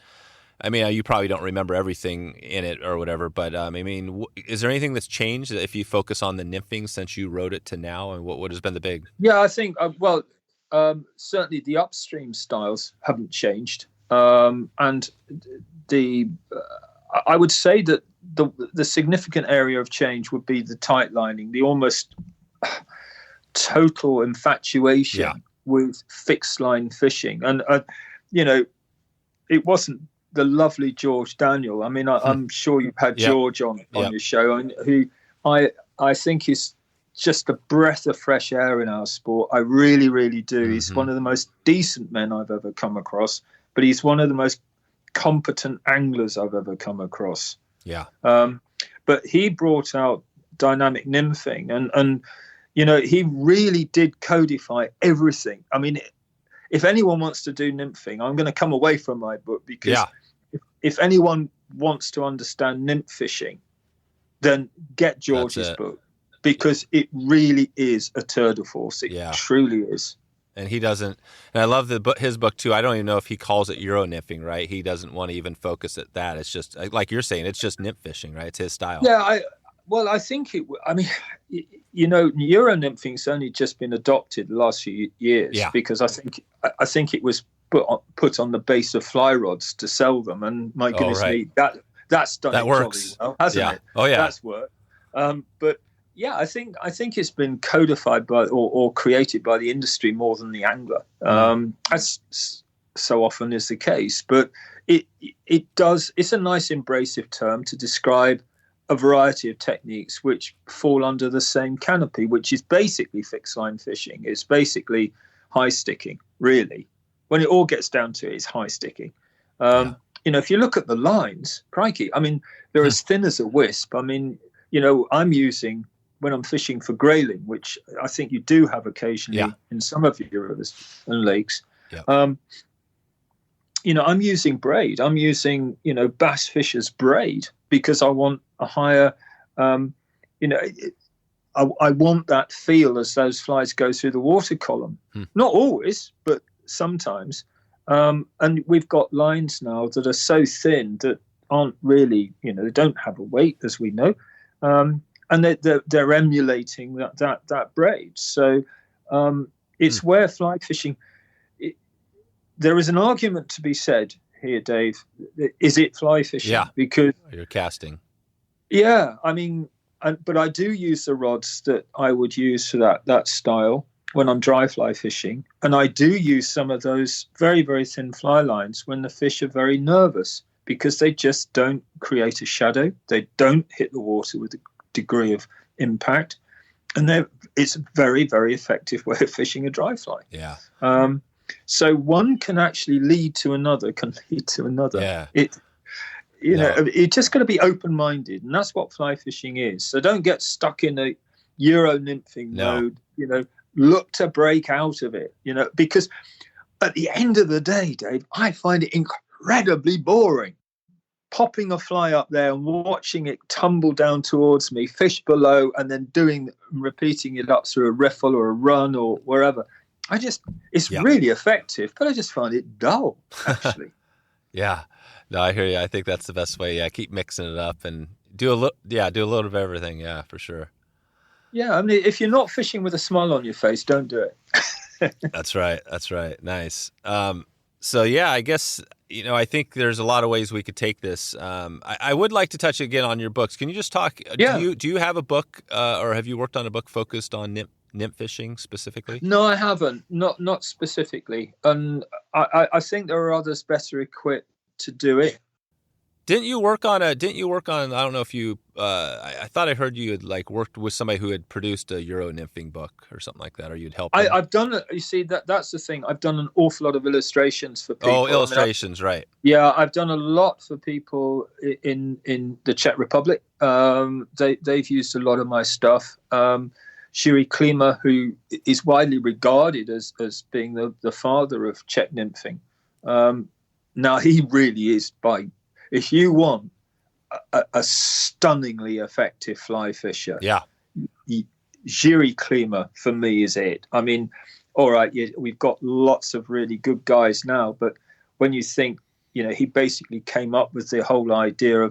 I mean, you probably don't remember everything in it or whatever, but I mean, is there anything that's changed if you focus on the nymphing since you wrote it to now, and what has been the big? Yeah, I think, certainly the upstream styles haven't changed. And I would say that the significant area of change would be the tight lining, the almost total infatuation with fixed line fishing. And, it wasn't the lovely George Daniel. I mean, I'm sure you've had George on your show, and who I think is just a breath of fresh air in our sport. I really, really do. He's one of the most decent men I've ever come across, but he's one of the most competent anglers I've ever come across. Yeah. But he brought out dynamic nymphing, and you know, he really did codify everything. I mean, if anyone wants to do nymphing, I'm going to come away from my book, because if anyone wants to understand nymph fishing, then get George's book, because it really is a tour de force. It truly is. And he doesn't, and I love his book too. I don't even know if he calls it Euro nymphing, right? He doesn't want to even focus at that. It's just, like you're saying, it's just nymph fishing, right? It's his style. Yeah, I think I mean, you know, Euro nymphing's only just been adopted the last few years, because I think it was put on the base of fly rods to sell them, and my goodness me, that's done. That works, well, hasn't it? Oh yeah, that's worked. But yeah, I think it's been codified by or created by the industry more than the angler, as so often is the case. But it does. It's a nice abrasive term to describe a variety of techniques which fall under the same canopy, which is basically fixed line fishing. It's basically high sticking, really. When it all gets down to it, it's high sticking. You know, if you look at the lines, crikey, I mean, they're as thin as a wisp. I mean, you know, I'm using, when I'm fishing for grayling, which I think you do have occasionally in some of your rivers and lakes, you know, I'm using braid. I'm using, you know, bass fishers' braid, because I want a higher, you know, I want that feel as those flies go through the water column. Not always, but sometimes. And we've got lines now that are so thin that aren't really, you know, they don't have a weight, as we know. And they're emulating that braid. So it's where fly fishing, there is an argument to be said here, Dave. Is it fly fishing? Yeah, because you're casting. Yeah, I mean, but I do use the rods that I would use for that style when I'm dry fly fishing, and I do use some of those very, very thin fly lines when the fish are very nervous, because they just don't create a shadow. They don't hit the water with a degree of impact, and it's a very, very effective way of fishing a dry fly. Yeah. So one can actually lead to another. Yeah. You know, you're just got to be open-minded, and that's what fly fishing is. So don't get stuck in a Euro nymphing mode. You know, look to break out of it. You know, because at the end of the day, Dave, I find it incredibly boring. Popping a fly up there and watching it tumble down towards me, fish below, and then repeating it up through a riffle or a run or wherever. It's really effective, but I just find it dull, actually. Yeah. No, I hear you. I think that's the best way. Yeah. Keep mixing it up and do a little of everything. Yeah, for sure. Yeah. I mean, if you're not fishing with a smile on your face, don't do it. That's right. Nice. So yeah, I guess, you know, I think there's a lot of ways we could take this. I would like to touch again on your books. Can you just talk? Yeah. Do you have a book, or have you worked on a book focused on nymph fishing specifically? No, I haven't. Not specifically. And I think there are others better equipped to do it. Didn't you work on, I don't know if you, I thought I heard you had like worked with somebody who had produced a Euro nymphing book or something like that, or you'd helped. I've done it. You see, that's the thing. I've done an awful lot of illustrations for people. Oh, illustrations, right. Yeah, I've done a lot for people in the Czech Republic. They've used a lot of my stuff. Shiri Klima, who is widely regarded as being the father of Czech nymphing. Now, he really is if you want a stunningly effective fly fisher, Shiri Klima for me is it. I mean, all right, we've got lots of really good guys now, but when you think, you know, he basically came up with the whole idea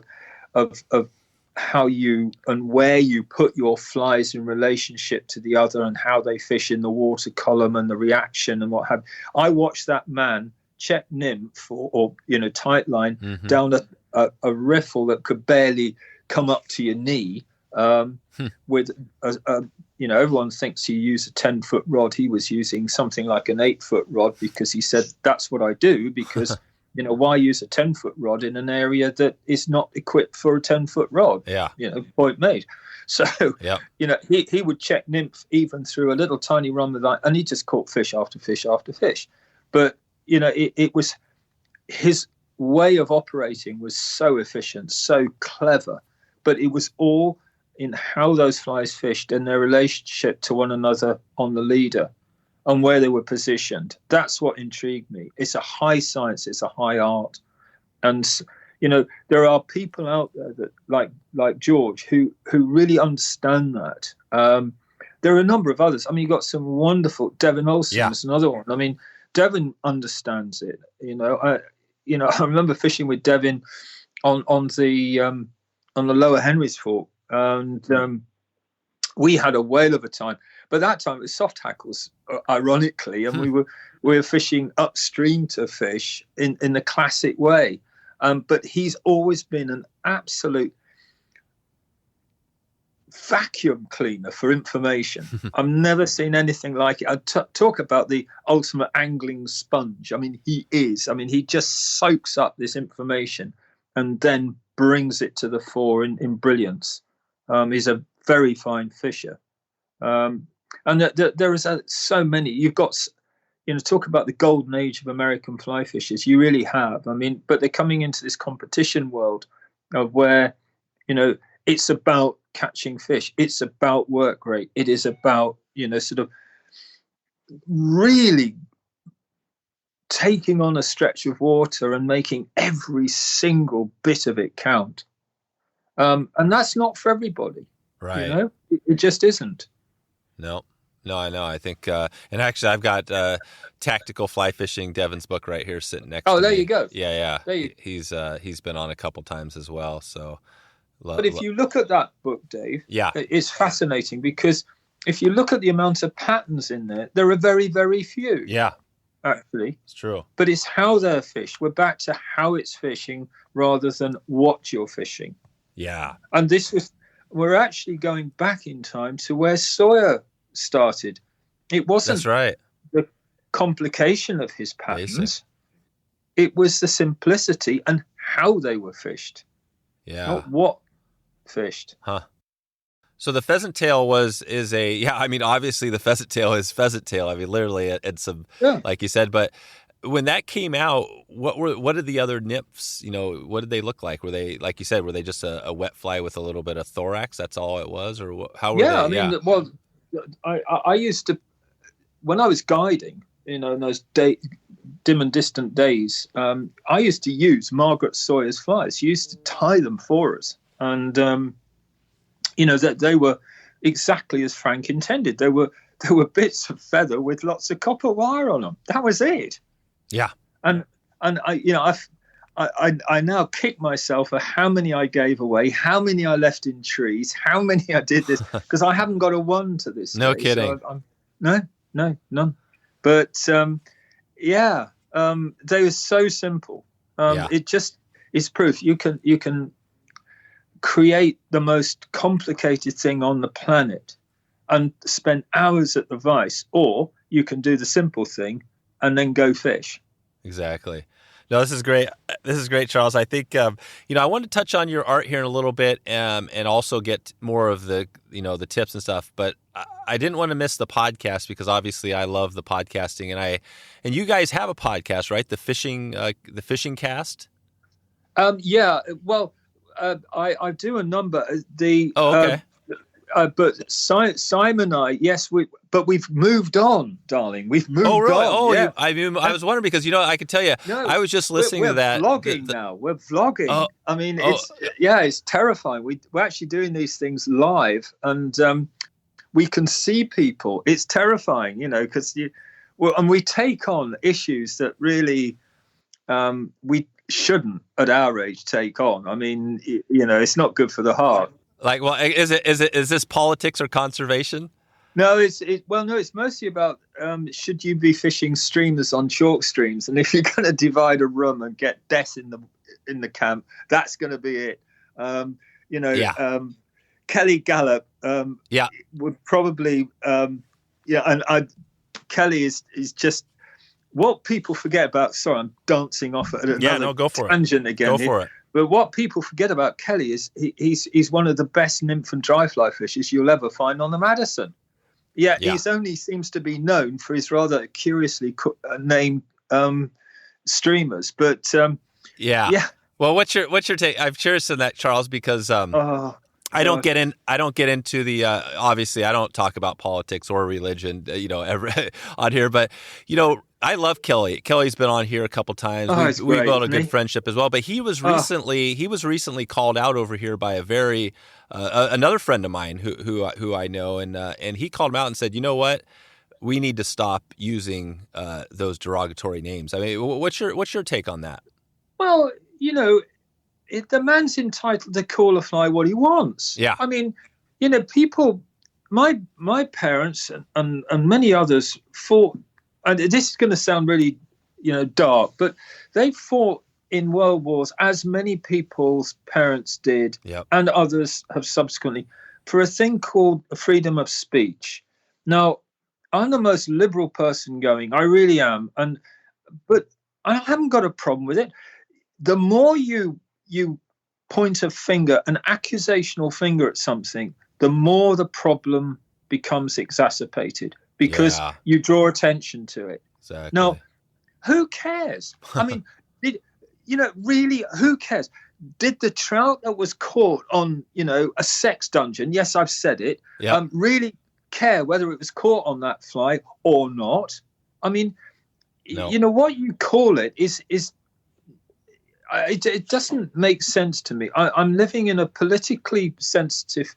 of how you and where you put your flies in relationship to the other and how they fish in the water column and the reaction and what have you. I watched that man check nymph or you know, tight line down a riffle that could barely come up to your knee with you know, everyone thinks you use a 10-foot rod. He was using something like an 8-foot rod because he said, that's what I do, because you know, why use a 10-foot rod in an area that is not equipped for a 10-foot rod? Yeah. You know, point made. So, you know, he would check nymph even through a little tiny run with that, and he just caught fish after fish after fish. But, you know, it was way of operating was so efficient, so clever, but it was all in how those flies fished and their relationship to one another on the leader and where they were positioned. That's what intrigued me. It's a high science, it's a high art. And, you know, there are people out there that like George who really understand that. There are a number of others. I mean, you've got some wonderful, Devin Olsen is another one. I mean, Devin understands it. I remember fishing with Devin on the Lower Henry's Fork, and we had a whale of a time. But that time it was soft hackles, ironically, and we were fishing upstream to fish in the classic way. But he's always been an absolute vacuum cleaner for information. I've never seen anything like it. I talk about the ultimate angling sponge. I mean, he is. I mean, he just soaks up this information and then brings it to the fore in brilliance. He's a very fine fisher. And there is so many. You've got, talk about the golden age of American fly fishers. You really have. I mean, but they're coming into this competition world of where, it's about catching fish. It's about work rate. It is about, sort of really taking on a stretch of water and making every single bit of it count. And that's not for everybody. Right. It just isn't. No, I know. I think, and actually I've got Tactical Fly Fishing, Devin's book right here sitting next to me. Oh, there you go. Yeah. He's been on a couple times as well. So, but if you look at that book, Dave, it's fascinating because if you look at the amount of patterns in there are very, very few. Yeah. Actually. It's true. But it's how they're fished. We're back to how it's fishing rather than what you're fishing. Yeah. And we're actually going back in time to where Sawyer started. It wasn't That's right. the complication of his patterns. Basic. It was the simplicity and how they were fished. Yeah. Not what fished. Huh. So the pheasant tail obviously the pheasant tail is pheasant tail. I mean, literally it's some, like you said, but when that came out, what did the other nymphs, what did they look like? Were they, like you said, were they just a wet fly with a little bit of thorax? That's all it was? Or how were they? I mean, well, I used to, when I was guiding, in those dim and distant days, I used to use Margaret Sawyer's flies. She used to tie them for us. And, that they were exactly as Frank intended. There were bits of feather with lots of copper wire on them. That was it. Yeah. And I now kick myself for how many I gave away, how many I left in trees, how many I did this, because I haven't got a one to this. No day, kidding. So no, none. But they were so simple. It just is proof you can create the most complicated thing on the planet and spend hours at the vice, or you can do the simple thing and then go fish. Exactly. No, this is great. This is great, Charles. I think, I want to touch on your art here in a little bit, and also get more of the, the tips and stuff, but I didn't want to miss the podcast because obviously I love the podcasting, and you guys have a podcast, right? The fishing cast. Well, I do a number. Okay. But Simon and I, yes, but we've moved on, darling. We've moved on. Oh, really? On. Oh, yeah. I was wondering because, I could tell you, I was just listening to that. We're vlogging now. We're vlogging. I mean, it's terrifying. We're actually doing these things live, and we can see people. It's terrifying, because and we take on issues that really we shouldn't at our age take on. I mean, it's not good for the heart. Like, well, is this politics or conservation? No, it's mostly about should you be fishing streamers on chalk streams, and if you're going to divide a room and get death in the camp, that's going to be it. Kelly Gallup would probably Kelly is just what people forget about. Sorry, I'm dancing off at another go for tangent it. again. Go for it. But what people forget about Kelly is he's one of the best nymph and dry fly fishers you'll ever find on the Madison. Yeah, he's only seems to be known for his rather curiously named streamers. But Yeah. Yeah. Well, what's your take? I'm curious on that, Charles, because I don't get into the obviously I don't talk about politics or religion, ever on here, but I love Kelly. Kelly's been on here a couple times. We built a good friendship as well, but he was recently called out over here by a very another friend of mine who I know, and he called him out and said, "You know what? We need to stop using those derogatory names." I mean, what's your take on that? Well, the man's entitled to call a fly what he wants. Yeah. I mean, people, my parents and many others fought, and this is going to sound really, dark, but they fought in world wars, as many people's parents did, yep. and others have subsequently, for a thing called freedom of speech. Now, I'm the most liberal person going. I really am. But I haven't got a problem with it. The more you point a finger, an accusational finger at something, the more the problem becomes exacerbated because you draw attention to it. Exactly. Now, who cares? I mean, really, who cares? Did the trout that was caught on, a sex dungeon, yes, I've said it, really care whether it was caught on that fly or not? I mean, no. What you call it is it doesn't make sense to me. I'm living in a politically sensitive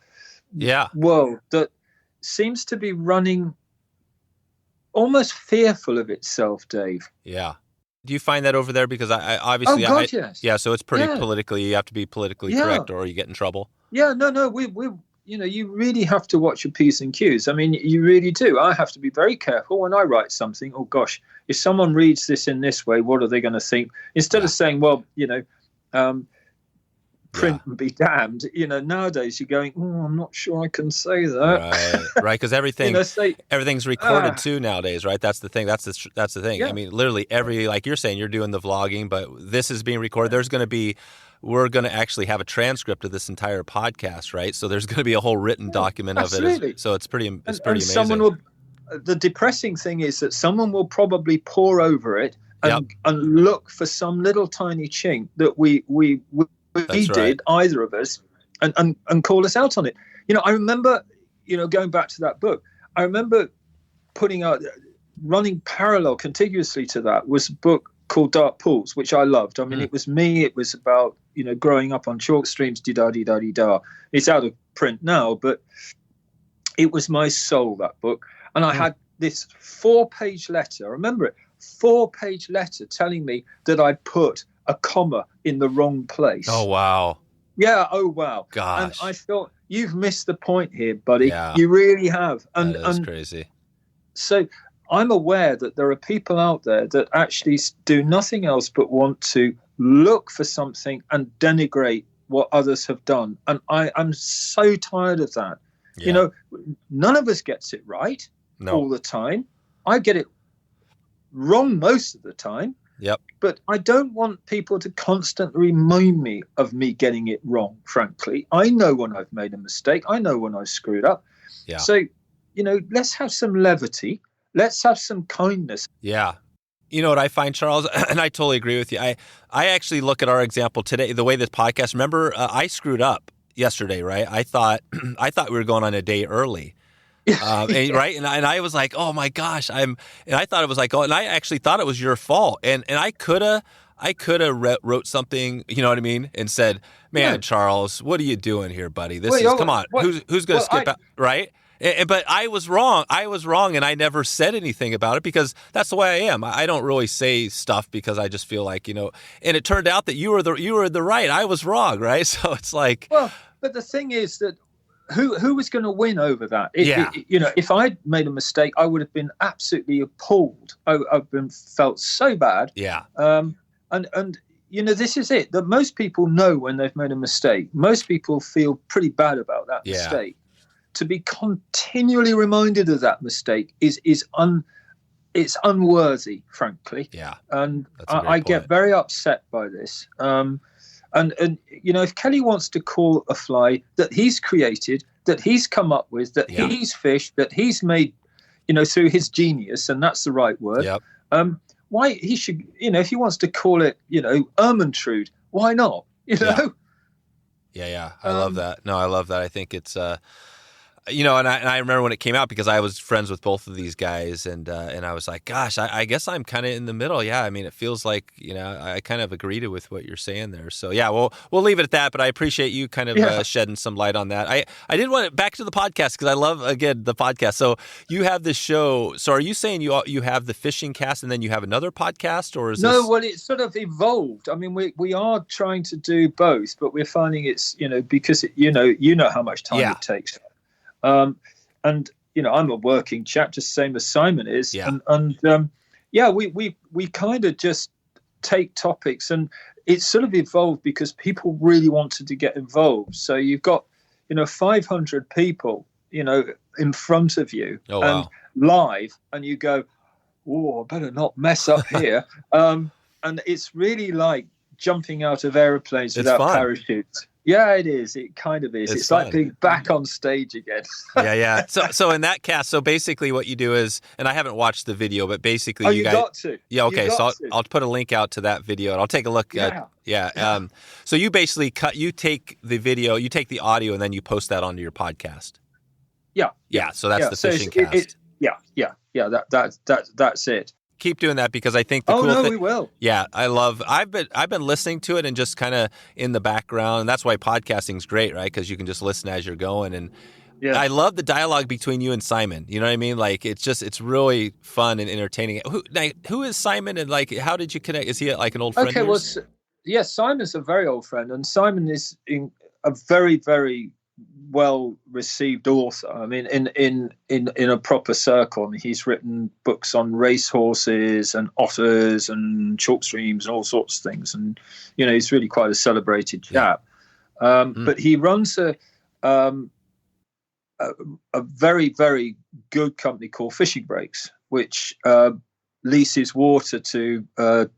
world that seems to be running almost fearful of itself, Dave. Yeah. Do you find that over there? Because I obviously... yes. Yeah, so it's pretty politically... You have to be politically correct or you get in trouble. Yeah, no. We you really have to watch your P's and Q's. I mean, you really do. I have to be very careful when I write something. Oh, gosh, if someone reads this in this way, what are they going to think? Instead of saying, well, print and be damned, nowadays you're going, oh, I'm not sure I can say that. Right, because everything's recorded too nowadays, right? That's the thing. That's the thing. Yeah. I mean, literally like you're saying, you're doing the vlogging, but this is being recorded. We're going to actually have a transcript of this entire podcast, right? So there's going to be a whole written document of it. So it's pretty amazing. The depressing thing is that someone will probably pore over it and look for some little tiny chink that we did, either of us, and call us out on it. I remember, going back to that book, I remember running parallel, contiguously to that was a book called Dark Pools, which I loved. I mean, it was me. It was about, growing up on chalk streams, dee-da-dee-da-dee-da. It's out of print now, but it was my soul, that book. And I had this 4-page letter. I remember it, 4-page letter telling me that I'd put a comma in the wrong place. Oh, wow. Yeah, oh, wow. Gosh. And I thought, you've missed the point here, buddy. Yeah. You really have. And that's crazy. So I'm aware that there are people out there that actually do nothing else but want to look for something and denigrate what others have done. And I'm so tired of that. Yeah. None of us gets it right all the time. I get it wrong most of the time. Yep. But I don't want people to constantly remind me of me getting it wrong, frankly. I know when I've made a mistake. I know when I screwed up. Yeah. So, let's have some levity. Let's have some kindness. Yeah. You know what I find, Charles, and I totally agree with you. I actually look at our example today, the way this podcast, remember, I screwed up yesterday, right? I thought we were going on a day early. Right. And I was like, oh my gosh, and I thought it was like, and I actually thought it was your fault. And I could have wrote something, you know what I mean? And said, man, Charles, what are you doing here, buddy? Come on. Who's going to skip out? Right. But I was wrong. And I never said anything about it because that's the way I am. I don't really say stuff because I just feel like, and it turned out that you were the right. I was wrong. Right. So it's like, well, but the thing is that who was going to win over that? If I'd made a mistake, I would have been absolutely appalled. I've felt so bad. Yeah. And this is it. That most people know when they've made a mistake. Most people feel pretty bad about that mistake. To be continually reminded of that mistake it's unworthy, frankly. Yeah. And I get very upset by this. And if Kelly wants to call a fly that he's created, that he's come up with, that he's fished, that he's made, through his genius, and that's the right word. Yep. why he should, if he wants to call it, Ermintrude, why not? Yeah. I love that. No, I love that. I think it's, and I remember when it came out because I was friends with both of these guys, and I was like, gosh, I guess I'm kind of in the middle. Yeah, I mean, it feels like I kind of agree with what you're saying there. So yeah, we'll leave it at that. But I appreciate you kind of shedding some light on that. I did want to back to the podcast because I love again the podcast. So you have this show. So are you saying you have the fishing cast and then you have another podcast, or is no? Well, it's sort of evolved. I mean, we are trying to do both, but we're finding it's because you know how much time it takes. And I'm a working chap, just same as Simon is. Yeah. We kind of just take topics, and it's sort of evolved because people really wanted to get involved. So you've got 500 people in front of you and live, and you go, oh, I better not mess up here. And it's really like jumping out of aeroplanes without parachutes. Yeah, it is. It kind of is. It's like being back on stage again. Yeah. So in that cast, so basically what you do is, and I haven't watched the video, but basically you guys got to. Yeah, okay. So I'll put a link out to that video and I'll take a look. So you basically you take the video, you take the audio, and then you post that onto your podcast. Yeah. So that's the fishing cast. That's it. Keep doing that because I think the cool thing. We will. Yeah, I've been listening to it and just kind of in the background, and that's why podcasting is great, right? Because you can just listen as you're going, and I love the dialogue between you and Simon. You know what I mean? Like it's really fun and entertaining. Who is Simon, and like how did you connect? Is he like an old friend? Okay, well, yes, Simon's a very old friend, and Simon is a very, very well received author. I mean, in a proper circle. I mean, he's written books on racehorses and otters and chalk streams and all sorts of things, and he's really quite a celebrated chap. But he runs a very, very good company called Fishing Breaks, which leases water to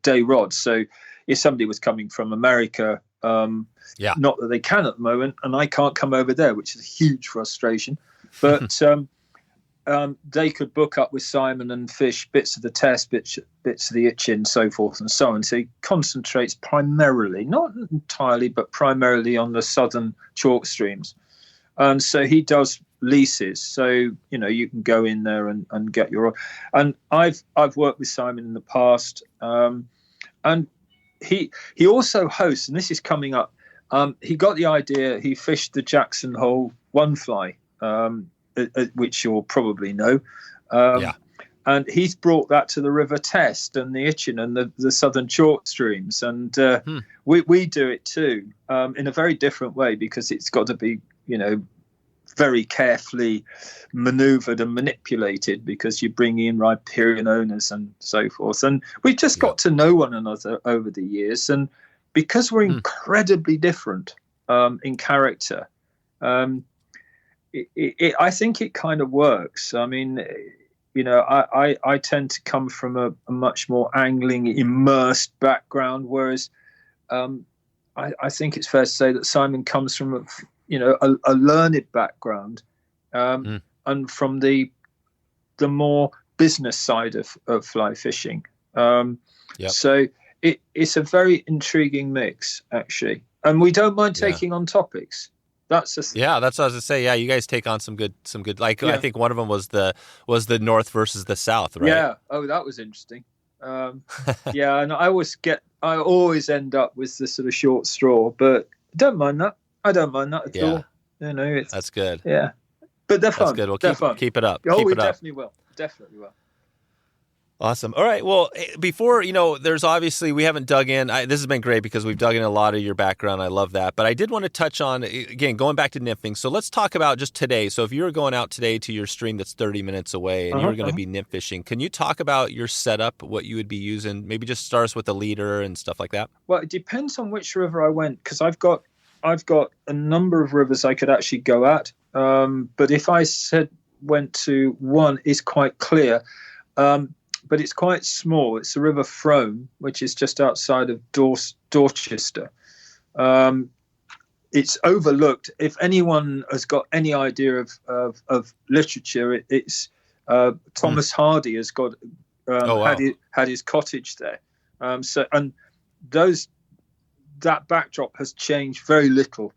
day rods. So if somebody was coming from America, not that they can at the moment, and I can't come over there, which is a huge frustration. But they could book up with Simon and fish bits of the test, bits of the itchin, so forth and so on. So he concentrates primarily, not entirely, but primarily on the southern chalk streams. And so he does leases. So, you can go in there and get your... And I've worked with Simon in the past, and he also hosts, and this is coming up, he got the idea, he fished the Jackson Hole one fly, which you'll probably know. And he's brought that to the River Test and the Itchen and the southern chalk streams. And we do it too, in a very different way, because it's got to be, very carefully maneuvered and manipulated, because you bring in riparian owners and so forth. And we've just got to know one another over the years. And because we're incredibly different in character, I think it kind of works. I mean, I tend to come from a much more angling, immersed background, whereas I think it's fair to say that Simon comes from a learned background, and from the more business side of fly fishing. So it's a very intriguing mix, actually, and we don't mind taking on topics. That's what I was gonna say. Yeah, you guys take on some good. Like I think one of them was the North versus the South, right? Yeah. Oh, that was interesting. And I always end up with the sort of short straw, but don't mind that. I don't mind that at all. That's good. Yeah, but they're fun. That's good. Well, keep it up. Definitely will. Definitely will. Awesome. All right. Well, before, there's obviously, we haven't dug in. This has been great because we've dug in a lot of your background. I love that. But I did want to touch on, again, going back to nymphing. So let's talk about just today. So if you were going out today to your stream that's 30 minutes away and you're going to be nymph fishing, can you talk about your setup, what you would be using? Maybe just start us with the leader and stuff like that. Well, it depends on which river I went, because I've got a number of rivers I could actually go at. But if I went to one, it's quite clear. But it's quite small. It's the River Frome, which is just outside of Dorchester. It's overlooked. If anyone has got any idea of literature, it's Thomas Hardy has got had his cottage there. That backdrop has changed very little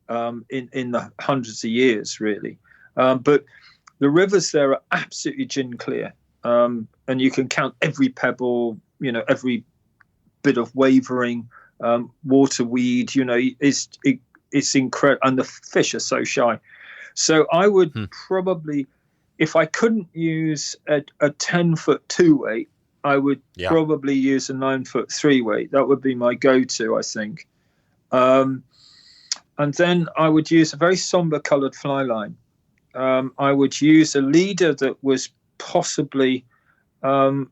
in the hundreds of years, really. But the rivers there are absolutely gin clear, and you can count every pebble, every bit of wavering waterweed. It's incredible, and the fish are so shy. So I would probably, if I couldn't use a 10-foot 2-weight, I would probably use a 9-foot 3-weight. That would be my go-to, I think. And then I would use a very somber coloured fly line. I would use a leader that was possibly, I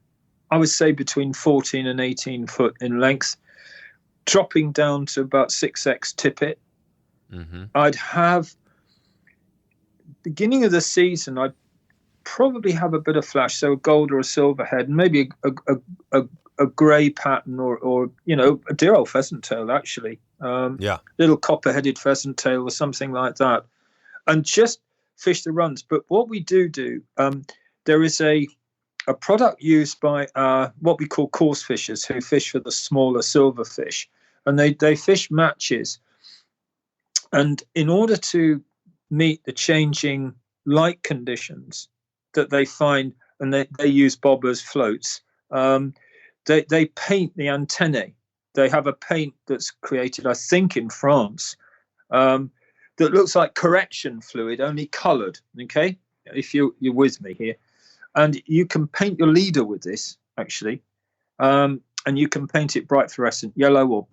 would say, between 14 and 18 foot in length, dropping down to about 6x tippet. Mm-hmm. I'd have, beginning of the season, I'd probably have a bit of flash, so a gold or a silver head, and maybe a grey pattern or a dear old pheasant tail, actually. Little copper-headed pheasant tail or something like that, and just fish the runs. But what we do, there is a product used by what we call course fishers who fish for the smaller silver fish, and they fish matches. And in order to meet the changing light conditions that they find, and they use bobbers, floats, they paint the antennae. They have a paint that's created, I think, in France, that looks like correction fluid, only coloured, okay, if you're with me here. And you can paint your leader with this, actually, and you can paint it bright fluorescent yellow or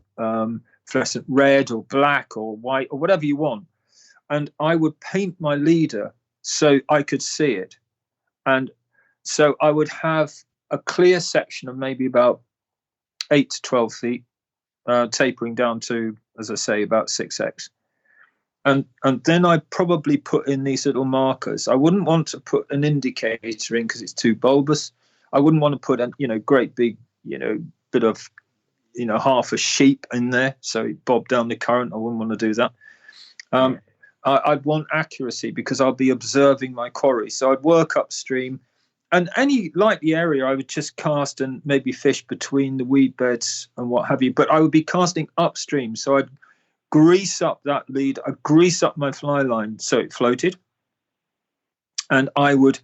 fluorescent red or black or white or whatever you want. And I would paint my leader so I could see it. And so I would have a clear section of maybe about 8 to 12 feet, tapering down to, as I say, about 6x. And then I'd probably put in these little markers. I wouldn't want to put an indicator in because it's too bulbous. I wouldn't want to put a great big bit of half a sheep in there so it bobbed down the current. I wouldn't want to do that. I'd want accuracy because I'll be observing my quarry. So I'd work upstream, and any likely area I would just cast and maybe fish between the weed beds and what have you. But I would be casting upstream, so I'd grease up that lead. I'd grease up my fly line so it floated, and I would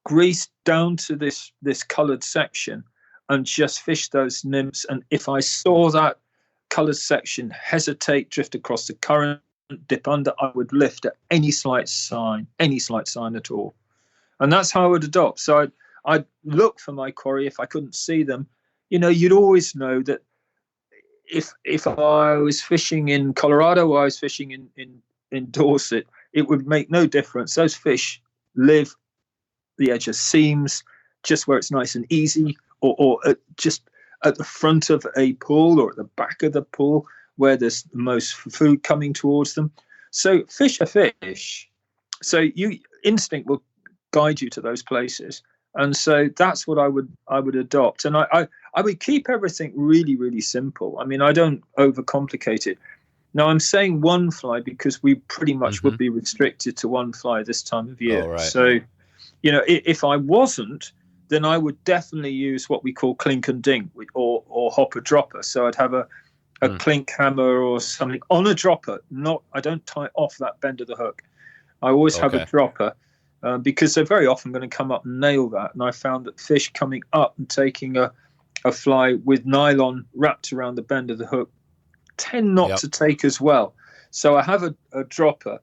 grease down to this coloured section and just fish those nymphs. And if I saw that coloured section hesitate, drift across the current, dip under, I would lift at any slight sign at all. And that's how I would adopt. So I'd look for my quarry if I couldn't see them. You'd always know that if I was fishing in Colorado or I was fishing in Dorset, it would make no difference. Those fish live the edge of seams, just where it's nice and easy, or just at the front of a pool or at the back of the pool where there's the most food coming towards them. So fish are fish. So instinct will guide you to those places. And so that's what I would adopt. And I would keep everything really, really simple. I mean, I don't overcomplicate it. Now, I'm saying one fly because we pretty much would be restricted to one fly this time of year. Oh, right. So, if I wasn't, then I would definitely use what we call clink and dink or hopper dropper. So I'd have a clink hammer or something on a dropper. I don't tie off that bend of the hook. I always have a dropper because they're very often going to come up and nail that. And I found that fish coming up and taking a fly with nylon wrapped around the bend of the hook tend not to take as well. So I have a dropper,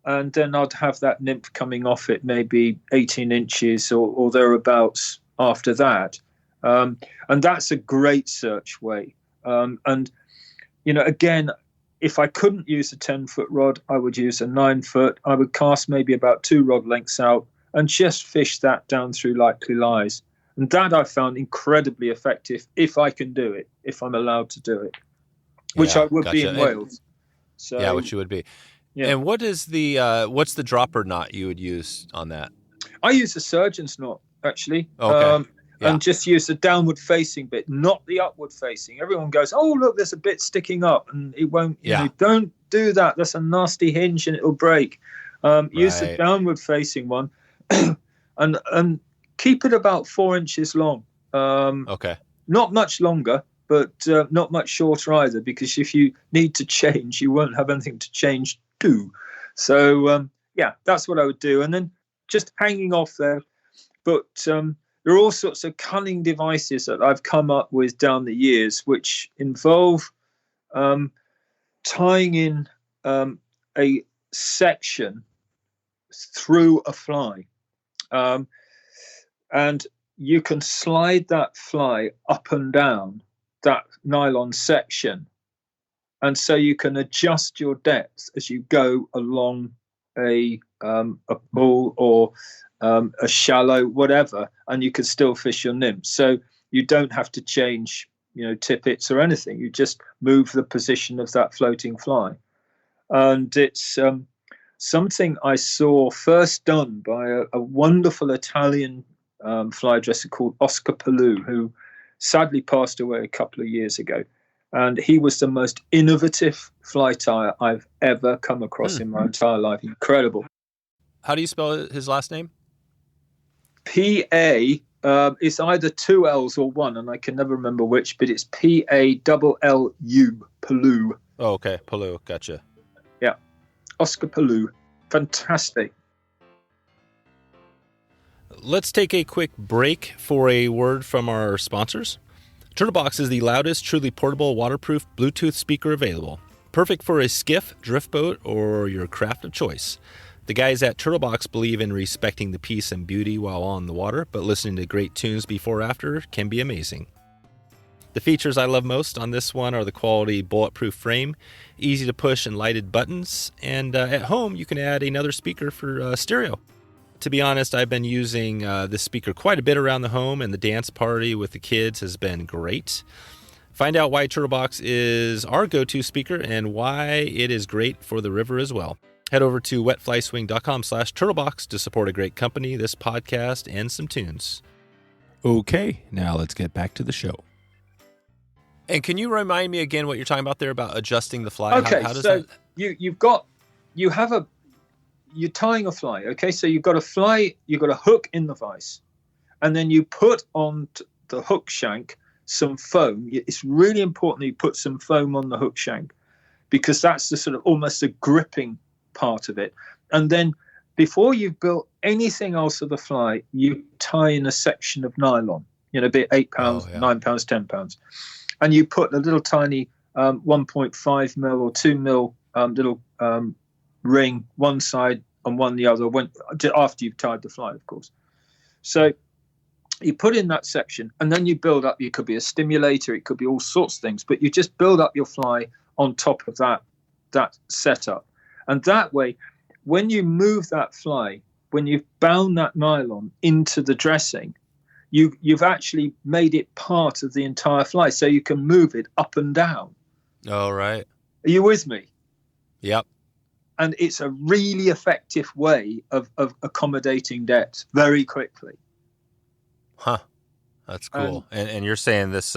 and then I'd have that nymph coming off it maybe 18 inches or thereabouts after that. And that's a great search way. And again, if I couldn't use a 10-foot rod, I would use a 9-foot. I would cast maybe about 2 rod lengths out and just fish that down through likely lies. And that I found incredibly effective if I can do it, if I'm allowed to do it, which I would be in Wales. So, which you would be. Yeah. And what is what's the dropper knot you would use on that? I use a surgeon's knot, actually. Okay. And just use the downward facing bit, not the upward facing. Everyone goes, oh, look, there's a bit sticking up, and it won't, don't do that. That's a nasty hinge and it'll break. Use the downward facing one and keep it about 4 inches long. Okay. Not much longer, but not much shorter either, because if you need to change, you won't have anything to change to. So, that's what I would do. And then just hanging off there. But there are all sorts of cunning devices that I've come up with down the years, which involve tying in a section through a fly. And you can slide that fly up and down that nylon section. And so you can adjust your depth as you go along a pool or a shallow, whatever, and you can still fish your nymph. So you don't have to change, tippets or anything. You just move the position of that floating fly. And it's something I saw first done by a wonderful Italian fly dresser called Oscar Palou, who sadly passed away a couple of years ago. And he was the most innovative fly tyer I've ever come across in my entire life. Incredible. How do you spell his last name? P-A, it's either two L's or one, and I can never remember which, but it's P-A-L-L-U, Palou. Oh, okay. Palou, gotcha. Yeah. Oscar Palou. Fantastic. Let's take a quick break for a word from our sponsors. Turtlebox is the loudest, truly portable, waterproof Bluetooth speaker available. Perfect for a skiff, drift boat, or your craft of choice. The guys at Turtlebox believe in respecting the peace and beauty while on the water, but listening to great tunes before or after can be amazing. The features I love most on this one are the quality bulletproof frame, easy to push and lighted buttons, and at home you can add another speaker for stereo. To be honest, I've been using this speaker quite a bit around the home, and the dance party with the kids has been great. Find out why Turtlebox is our go-to speaker and why it is great for the river as well. Head over to wetflyswing.com/turtlebox to support a great company, this podcast, and some tunes. Okay, now let's get back to the show. And can you remind me again what you're talking about there about adjusting the fly? Okay, how does so that... you're tying a fly. Okay, so you've got a fly, you've got a hook in the vise, and then you put on the hook shank some foam. It's really important that you put some foam on the hook shank, because that's the sort of almost the gripping part of it. And then before you've built anything else of the fly, you tie in a section of nylon, be it 8 pounds, 9 pounds, 10 pounds. And you put a little tiny 1.5 mil or 2 mil little ring one side and one the other after you've tied the fly, of course. So you put in that section, and then you build up. It could be a stimulator, it could be all sorts of things, but you just build up your fly on top of that setup. And that way, when you move that fly, when you've bound that nylon into the dressing, you've actually made it part of the entire fly, so you can move it up and down. Oh, right. Are you with me? Yep. And it's a really effective way of accommodating depth very quickly. Huh. That's cool. And you're saying this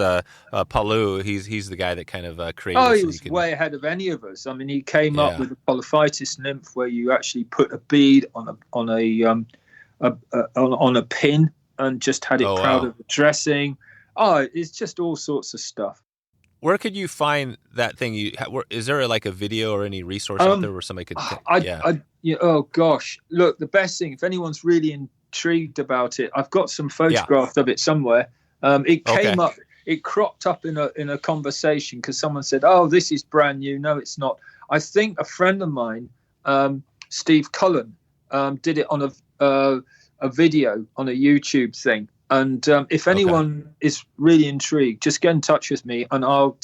Palou, he's the guy that kind of created Oh, this, he was way ahead of any of us. I mean, he came up with a polyphytis nymph where you actually put a bead on a pin and just had it proud of the dressing. Oh, it's just all sorts of stuff. Where could you find that thing? Is there like a video or any resource out there where somebody could? Oh gosh, look, the best thing, if anyone's really intrigued about it, I've got some photographs of it somewhere. It came up, it cropped up in a conversation because someone said, "Oh, this is brand new." No, it's not. I think a friend of mine, Steve Cullen, did it on a video on a YouTube thing. And if anyone is really intrigued, just get in touch with me, and I'll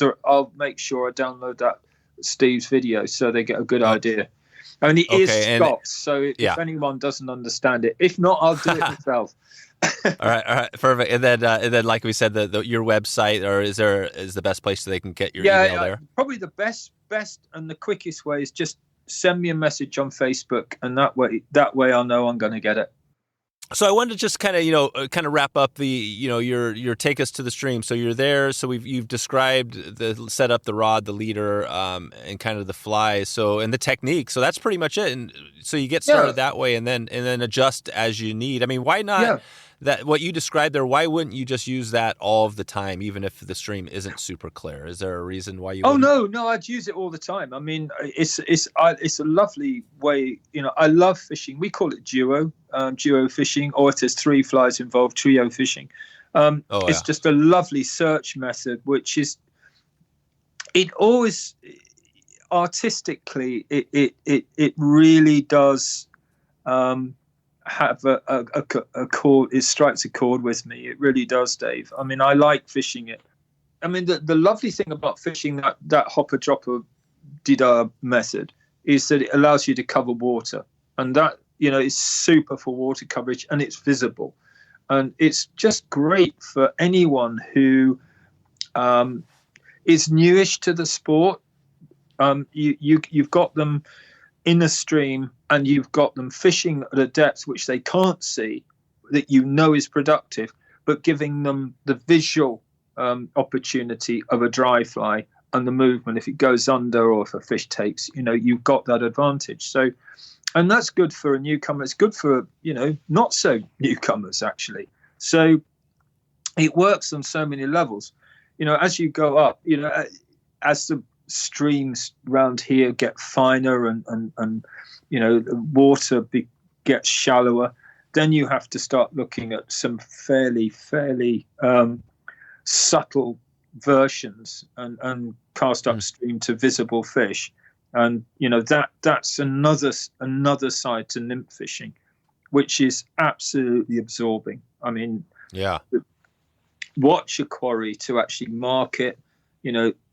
make sure I download that Steve's video so they get a good idea. I mean, it is Scots, so if anyone doesn't understand it, if not, I'll do it myself. All right, perfect. And then, like we said, your website, or is the best place so they can get your email there? Probably the best and the quickest way is just send me a message on Facebook, and that way I'll know I'm going to get it. So I wanted to just kind of wrap up the, your take us to the stream. So you're there. So you've described the setup, the rod, the leader, and kind of the fly. So, and the technique. So that's pretty much it. And so you get started that way, and then adjust as you need. I mean, why not? that what you described there, why wouldn't you just use that all of the time, even if the stream isn't super clear? Is there a reason why you wouldn't? No, I'd use it all the time. I mean, it's a lovely way. I love fishing. We call it duo fishing, or if there's 3 flies involved, trio fishing. It's just a lovely search method, which is, it always, artistically, it really does have a chord. It strikes a chord with me. It really does, Dave. I mean, I like fishing it. I mean, the lovely thing about fishing that hopper dropper didar method is that it allows you to cover water, and that is super for water coverage, and it's visible, and it's just great for anyone who is newish to the sport. You've got them in the stream, and you've got them fishing at a depth which they can't see, that is productive, but giving them the visual opportunity of a dry fly and the movement if it goes under or if a fish takes. You've got that advantage. So, and that's good for a newcomer. It's good for not so newcomers actually. So it works on so many levels. As you go up, as the streams around here get finer and the water gets shallower, then you have to start looking at some fairly subtle versions and cast upstream to visible fish, and that's another side to nymph fishing, which is absolutely absorbing. I mean, watch a quarry to actually mark it,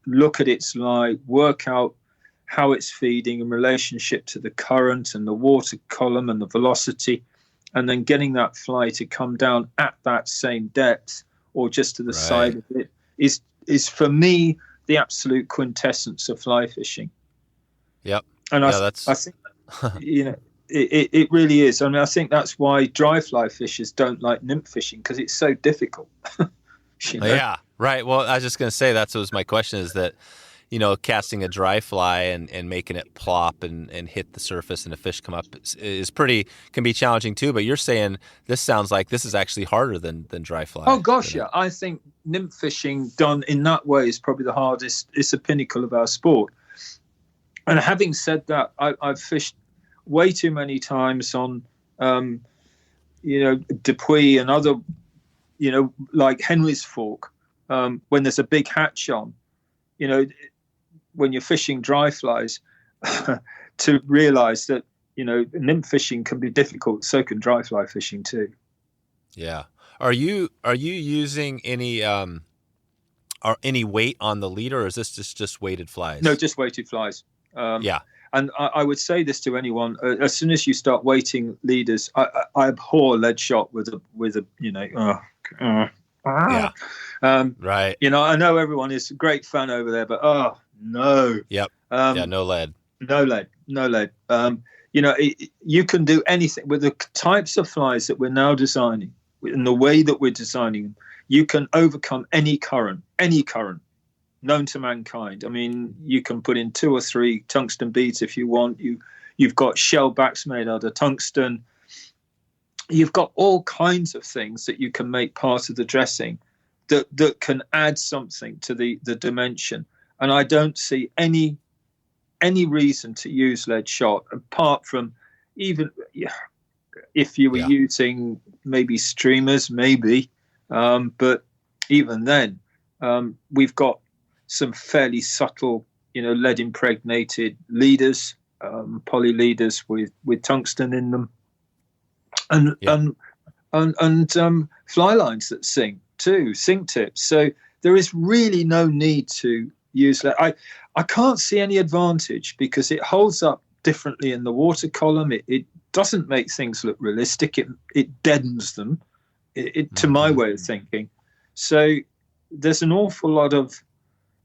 look at its lie, work out how it's feeding in relationship to the current and the water column and the velocity, and then getting that fly to come down at that same depth or just to the side of it is for me the absolute quintessence of fly fishing. Yep. And I think it really is. I mean, I think that's why dry fly fishers don't like nymph fishing, because it's so difficult. Yeah, right. Well, I was just going to say that was my question, is that, casting a dry fly and making it plop and hit the surface and a fish come up can be challenging too. But you're saying this sounds like this is actually harder than dry fly. Oh gosh, yeah. I think nymph fishing done in that way is probably the hardest. It's the pinnacle of our sport. And having said that, I've fished way too many times on, Dupuy and other, like Henry's Fork, when there's a big hatch on, when you're fishing dry flies, to realize that, nymph fishing can be difficult. So can dry fly fishing too. Yeah. Are you using any weight on the leader, or is this just weighted flies? No, just weighted flies. Yeah. And I would say this to anyone: as soon as you start weighting leaders, I abhor lead shot with a right. I know everyone is a great fan over there, but no. Yep. No lead. No lead. You can do anything with the types of flies that we're now designing, in the way that we're designing them. You can overcome any current known to mankind. I mean, you can put in 2 or 3 tungsten beads if you want. You've got shell backs made out of tungsten. You've got all kinds of things that you can make part of the dressing that can add something to the dimension. And I don't see any reason to use lead shot, apart from even if you were using maybe streamers, but even then, we've got some fairly subtle, lead impregnated leaders, poly leaders with tungsten in them, and fly lines that sink too, sink tips. So there is really no need to use that. I can't see any advantage, because it holds up differently in the water column. It doesn't make things look realistic. It deadens them, to my way of thinking. So there's an awful lot of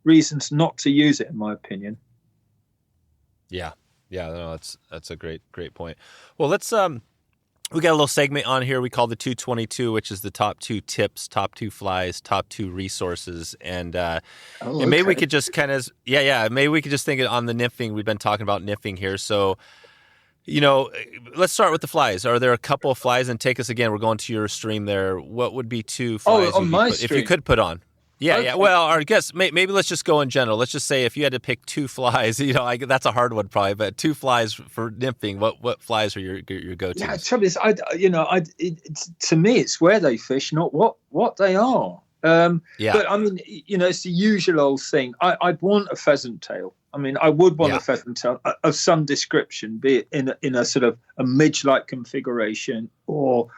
reasons not to use it, in my opinion. Yeah, no, that's a great point. Well, let's we got a little segment on here we call the 222, which is the top 2 tips, top 2 flies, top 2 resources, and maybe we could just kind of maybe we could just think on the nymphing. We've been talking about nymphing here, so Let's start with the flies. Are there a couple of flies? And take us again. We're going to your stream there. What would be 2 flies on my stream, if you could put on? Yeah, okay. yeah. Well, I guess maybe let's just go in general. Let's just say if you had to pick 2 flies, that's a hard one probably, but 2 flies for nymphing. What flies are your go-tos? Yeah, the trouble is, to me, it's where they fish, not what they are. But I mean, it's the usual old thing. I'd want a pheasant tail. I mean, I would want a pheasant tail of some description, be it in a sort of a midge-like configuration or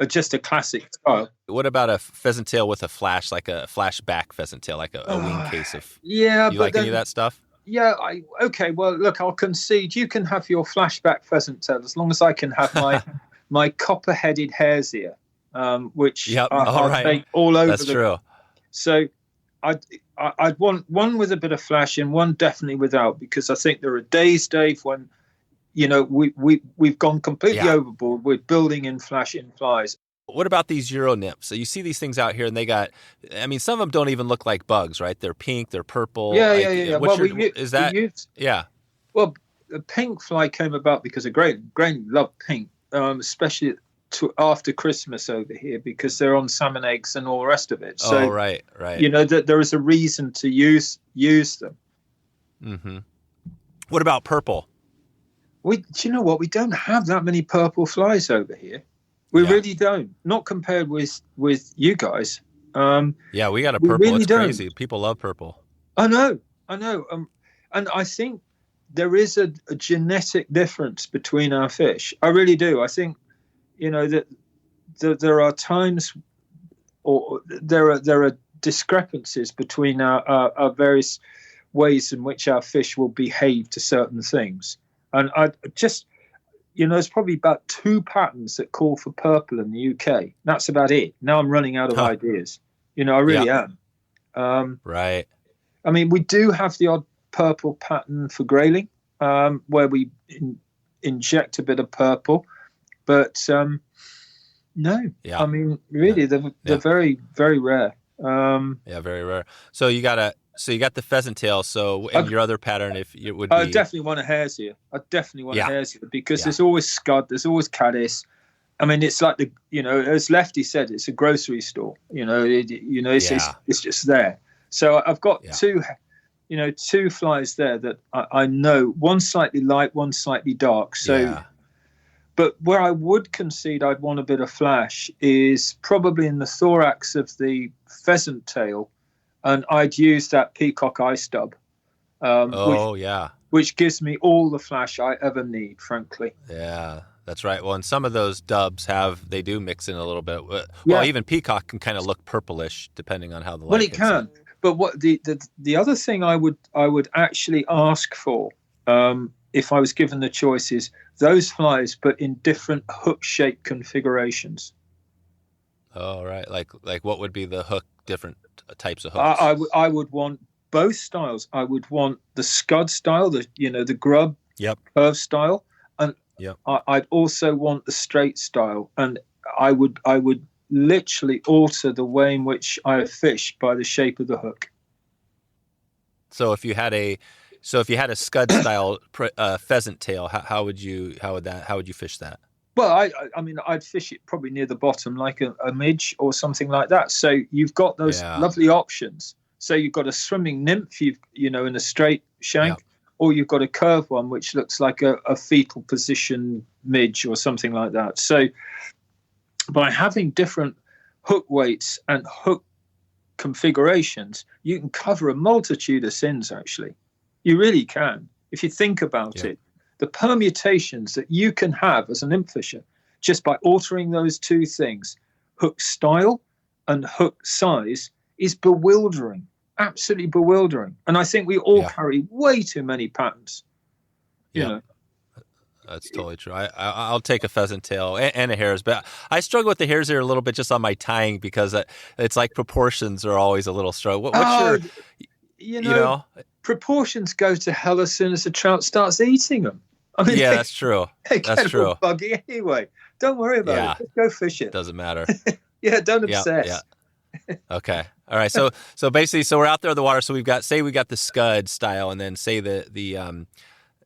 just a classic style. What about a pheasant tail with a flash, like a flashback pheasant tail, like a wing case of? Yeah, you like any of that stuff? Yeah. Okay. Well, look, I'll concede. You can have your flashback pheasant tail as long as I can have my copper-headed hare's ear, which I take all over. That's true. So I'd want one with a bit of flash and one definitely without, because I think there are days, Dave, when we've gone completely overboard with building in flash in flies. What about these Euro nymphs? So you see these things out here, and some of them don't even look like bugs, right? They're pink, they're purple. Yeah. Well, Yeah. Well, the pink fly came about because a grain love pink, especially after Christmas over here, because they're on salmon eggs and all the rest of it. So, right. That there is a reason to use them. Mm-hmm. What about purple? Do you know what? We don't have that many purple flies over here. We really don't. Not compared with you guys. We got a purple. Really it's crazy. People love purple. I know. And I think there is a genetic difference between our fish. I really do. I think, that there are times, or there are discrepancies between our various ways in which our fish will behave to certain things. And I just, there's probably about 2 patterns that call for purple in the UK. That's about it. Now I'm running out of ideas. I really am. Right. I mean, we do have the odd purple pattern for grayling, where we inject a bit of purple. But no, I mean, really, they're very, very rare. Very rare. So you got the pheasant tail. So and your other pattern, if it would be, I definitely want a hare's ear. A hare's ear, because there's always scud, there's always caddis. I mean, it's like as Lefty said, it's a grocery store. It's just there. So I've got 2 flies there that I know. One slightly light, one slightly dark. So. But where I would concede I'd want a bit of flash is probably in the thorax of the pheasant tail, and I'd use that peacock eye stub. Which gives me all the flash I ever need, frankly. Yeah, that's right. Well, and some of those dubs they do mix in a little bit. Well, even peacock can kind of look purplish depending on how the light. Well, it can. But what the other thing I would actually ask for, if I was given the choice, is those flies, but in different hook-shaped configurations. Oh, right. Like what would be the hook? Different types of hooks. I would want both styles. I would want the scud style, the grub curve style, and I'd also want the straight style. And I would literally alter the way in which I fish by the shape of the hook. So if you had a scud style pheasant tail, how would you fish that? Well, I mean, I'd fish it probably near the bottom, like a midge or something like that. So you've got those lovely options. So you've got a swimming nymph, in a straight shank, or you've got a curved one, which looks like a fetal position midge or something like that. So by having different hook weights and hook configurations, you can cover a multitude of sins, actually. You really can. If you think about it, the permutations that you can have as a nymph fisher, just by altering those 2 things, hook style and hook size, is bewildering, absolutely bewildering. And I think we all carry way too many patterns. You know. That's totally true. I'll take a pheasant tail and a hare's, but I struggle with the hare's ear a little bit just on my tying, because it's like proportions are always a little struggle. What's your, proportions go to hell as soon as the trout starts eating them. I mean, that's true. They get all buggy anyway. Don't worry about it. Just go fish it. Doesn't matter. Don't obsess. Okay. All right. So basically, we're out there in the water. So we got the scud style, and then say the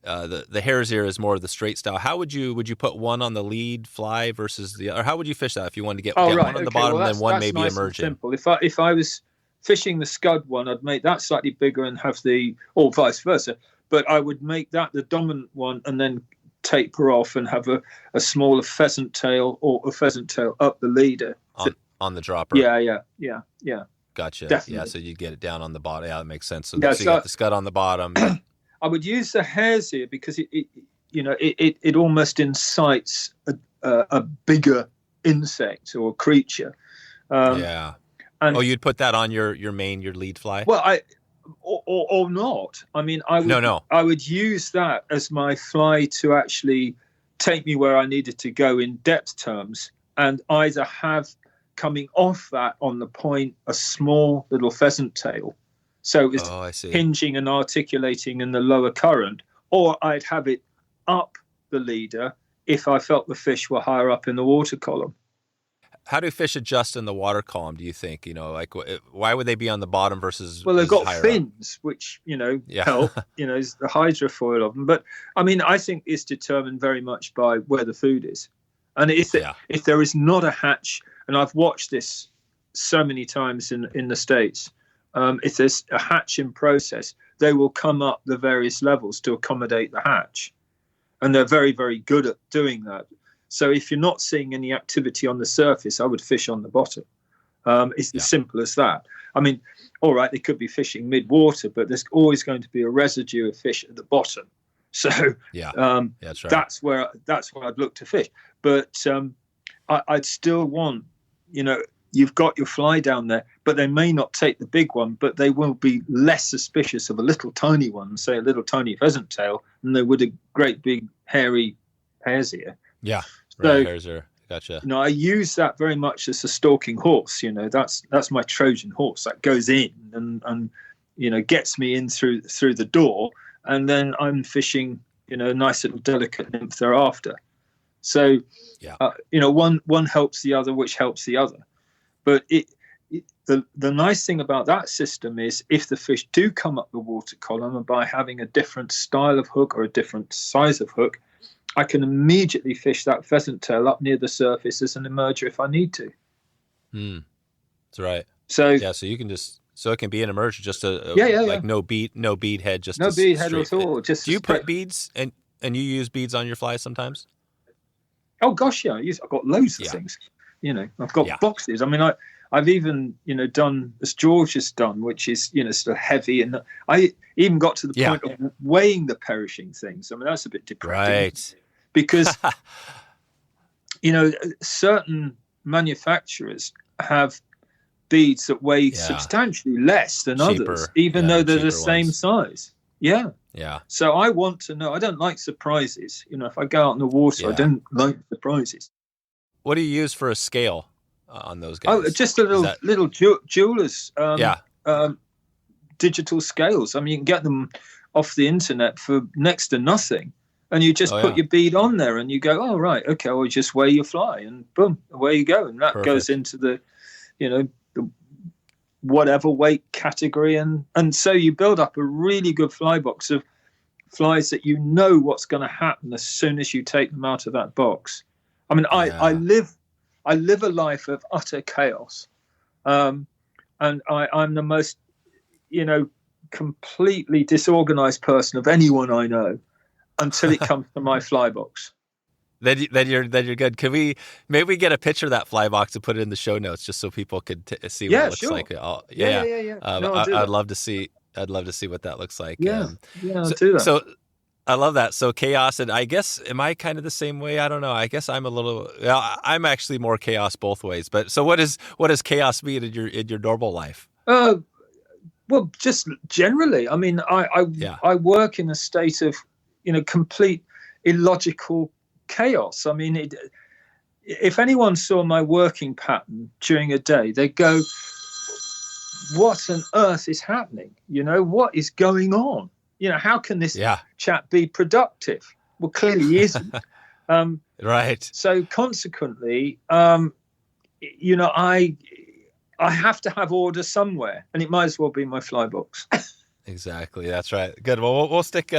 the hare's ear is more of the straight style. How would you put one on the lead fly versus the, or how would you fish that if you wanted to get one on the bottom and then one maybe nice emerging? And simple. If I was fishing the scud one, I'd make that slightly bigger and have or vice versa. But I would make that the dominant one and then taper off and have a smaller pheasant tail or a pheasant tail up the leader. On the dropper. Yeah. Gotcha. Definitely. Yeah, so you'd get it down on the bottom. Yeah, that makes sense. So, Yeah, so you got the scud on the bottom. I would use the hare's ear because it almost incites a bigger insect or creature. Yeah. And, you'd put that on your lead fly? Well, or not. I mean, I would use that as my fly to actually take me where I needed to go in depth terms, and either have coming off that on the point a small little pheasant tail, so it's hinging and articulating in the lower current, or I'd have it up the leader if I felt the fish were higher up in the water column. How do fish adjust in the water column, do you think? Like, why would they be on the bottom versus Well, they've got fins, up? Which, help, is the hydrofoil of them. But, I mean, I think it's determined very much by where the food is. And if there is not a hatch, and I've watched this so many times in the States, if there's a hatch in process, they will come up the various levels to accommodate the hatch. And they're very, very good at doing that. So if you're not seeing any activity on the surface, I would fish on the bottom. It's as simple as that. I mean, all right, they could be fishing mid-water, but there's always going to be a residue of fish at the bottom. So that's right. That's where I'd look to fish. But I'd still want, you've got your fly down there, but they may not take the big one, but they will be less suspicious of a little tiny one, say a little tiny pheasant tail, than they would a great big hairy hare's ear. Yeah. So, hare's ear. Gotcha. I use that very much as a stalking horse. That's my Trojan horse that goes in and gets me in through the door, and then I'm fishing, a nice little delicate nymph thereafter. So, one helps the other, which helps the other. But the nice thing about that system is if the fish do come up the water column, and by having a different style of hook or a different size of hook, I can immediately fish that pheasant tail up near the surface as an emerger if I need to. That's right. So so you can so it can be an emerger, just like no bead head, just no bead head at all. Do you put beads and you use beads on your flies sometimes? Oh gosh, yeah. I've got loads of things. I've got boxes. I mean, I've even done as George has done, which is sort of heavy, and I even got to the point of weighing the perishing things. I mean, that's a bit depressing. Right. Because, certain manufacturers have beads that weigh substantially less than others, even though they're the same size. Yeah. Yeah. So I want to know. I don't like surprises. If I go out in the water, I don't like surprises. What do you use for a scale on those guys? Oh, just a little jeweler's digital scales. I mean, you can get them off the internet for next to nothing. And you just put your bead on there and you go, oh, right, okay, well, just weigh your fly and boom, away you go. And that goes into the, the whatever weight category. And so you build up a really good fly box of flies that what's going to happen as soon as you take them out of that box. I mean, I live a life of utter chaos. And I'm the most, completely disorganized person of anyone I know. Until it comes to my fly box. Then you're good. Can we maybe get a picture of that fly box and put it in the show notes just so people could see what it looks like? Yeah. I'd love to see. I'd love to see what that looks like. I'll do that. So I love that. So chaos, and I guess am I kind of the same way? I don't know. I guess I'm a little. I'm actually more chaos both ways. But so what does chaos mean in your normal life? Well, just generally. I mean, I work in a state of complete illogical chaos. I mean, if anyone saw my working pattern during a day, they'd go, what on earth is happening? What is going on? How can this chap be productive? Well, clearly he isn't. Right. So consequently, I have to have order somewhere, and it might as well be my fly box. Exactly. That's right. Good. Well, we'll stick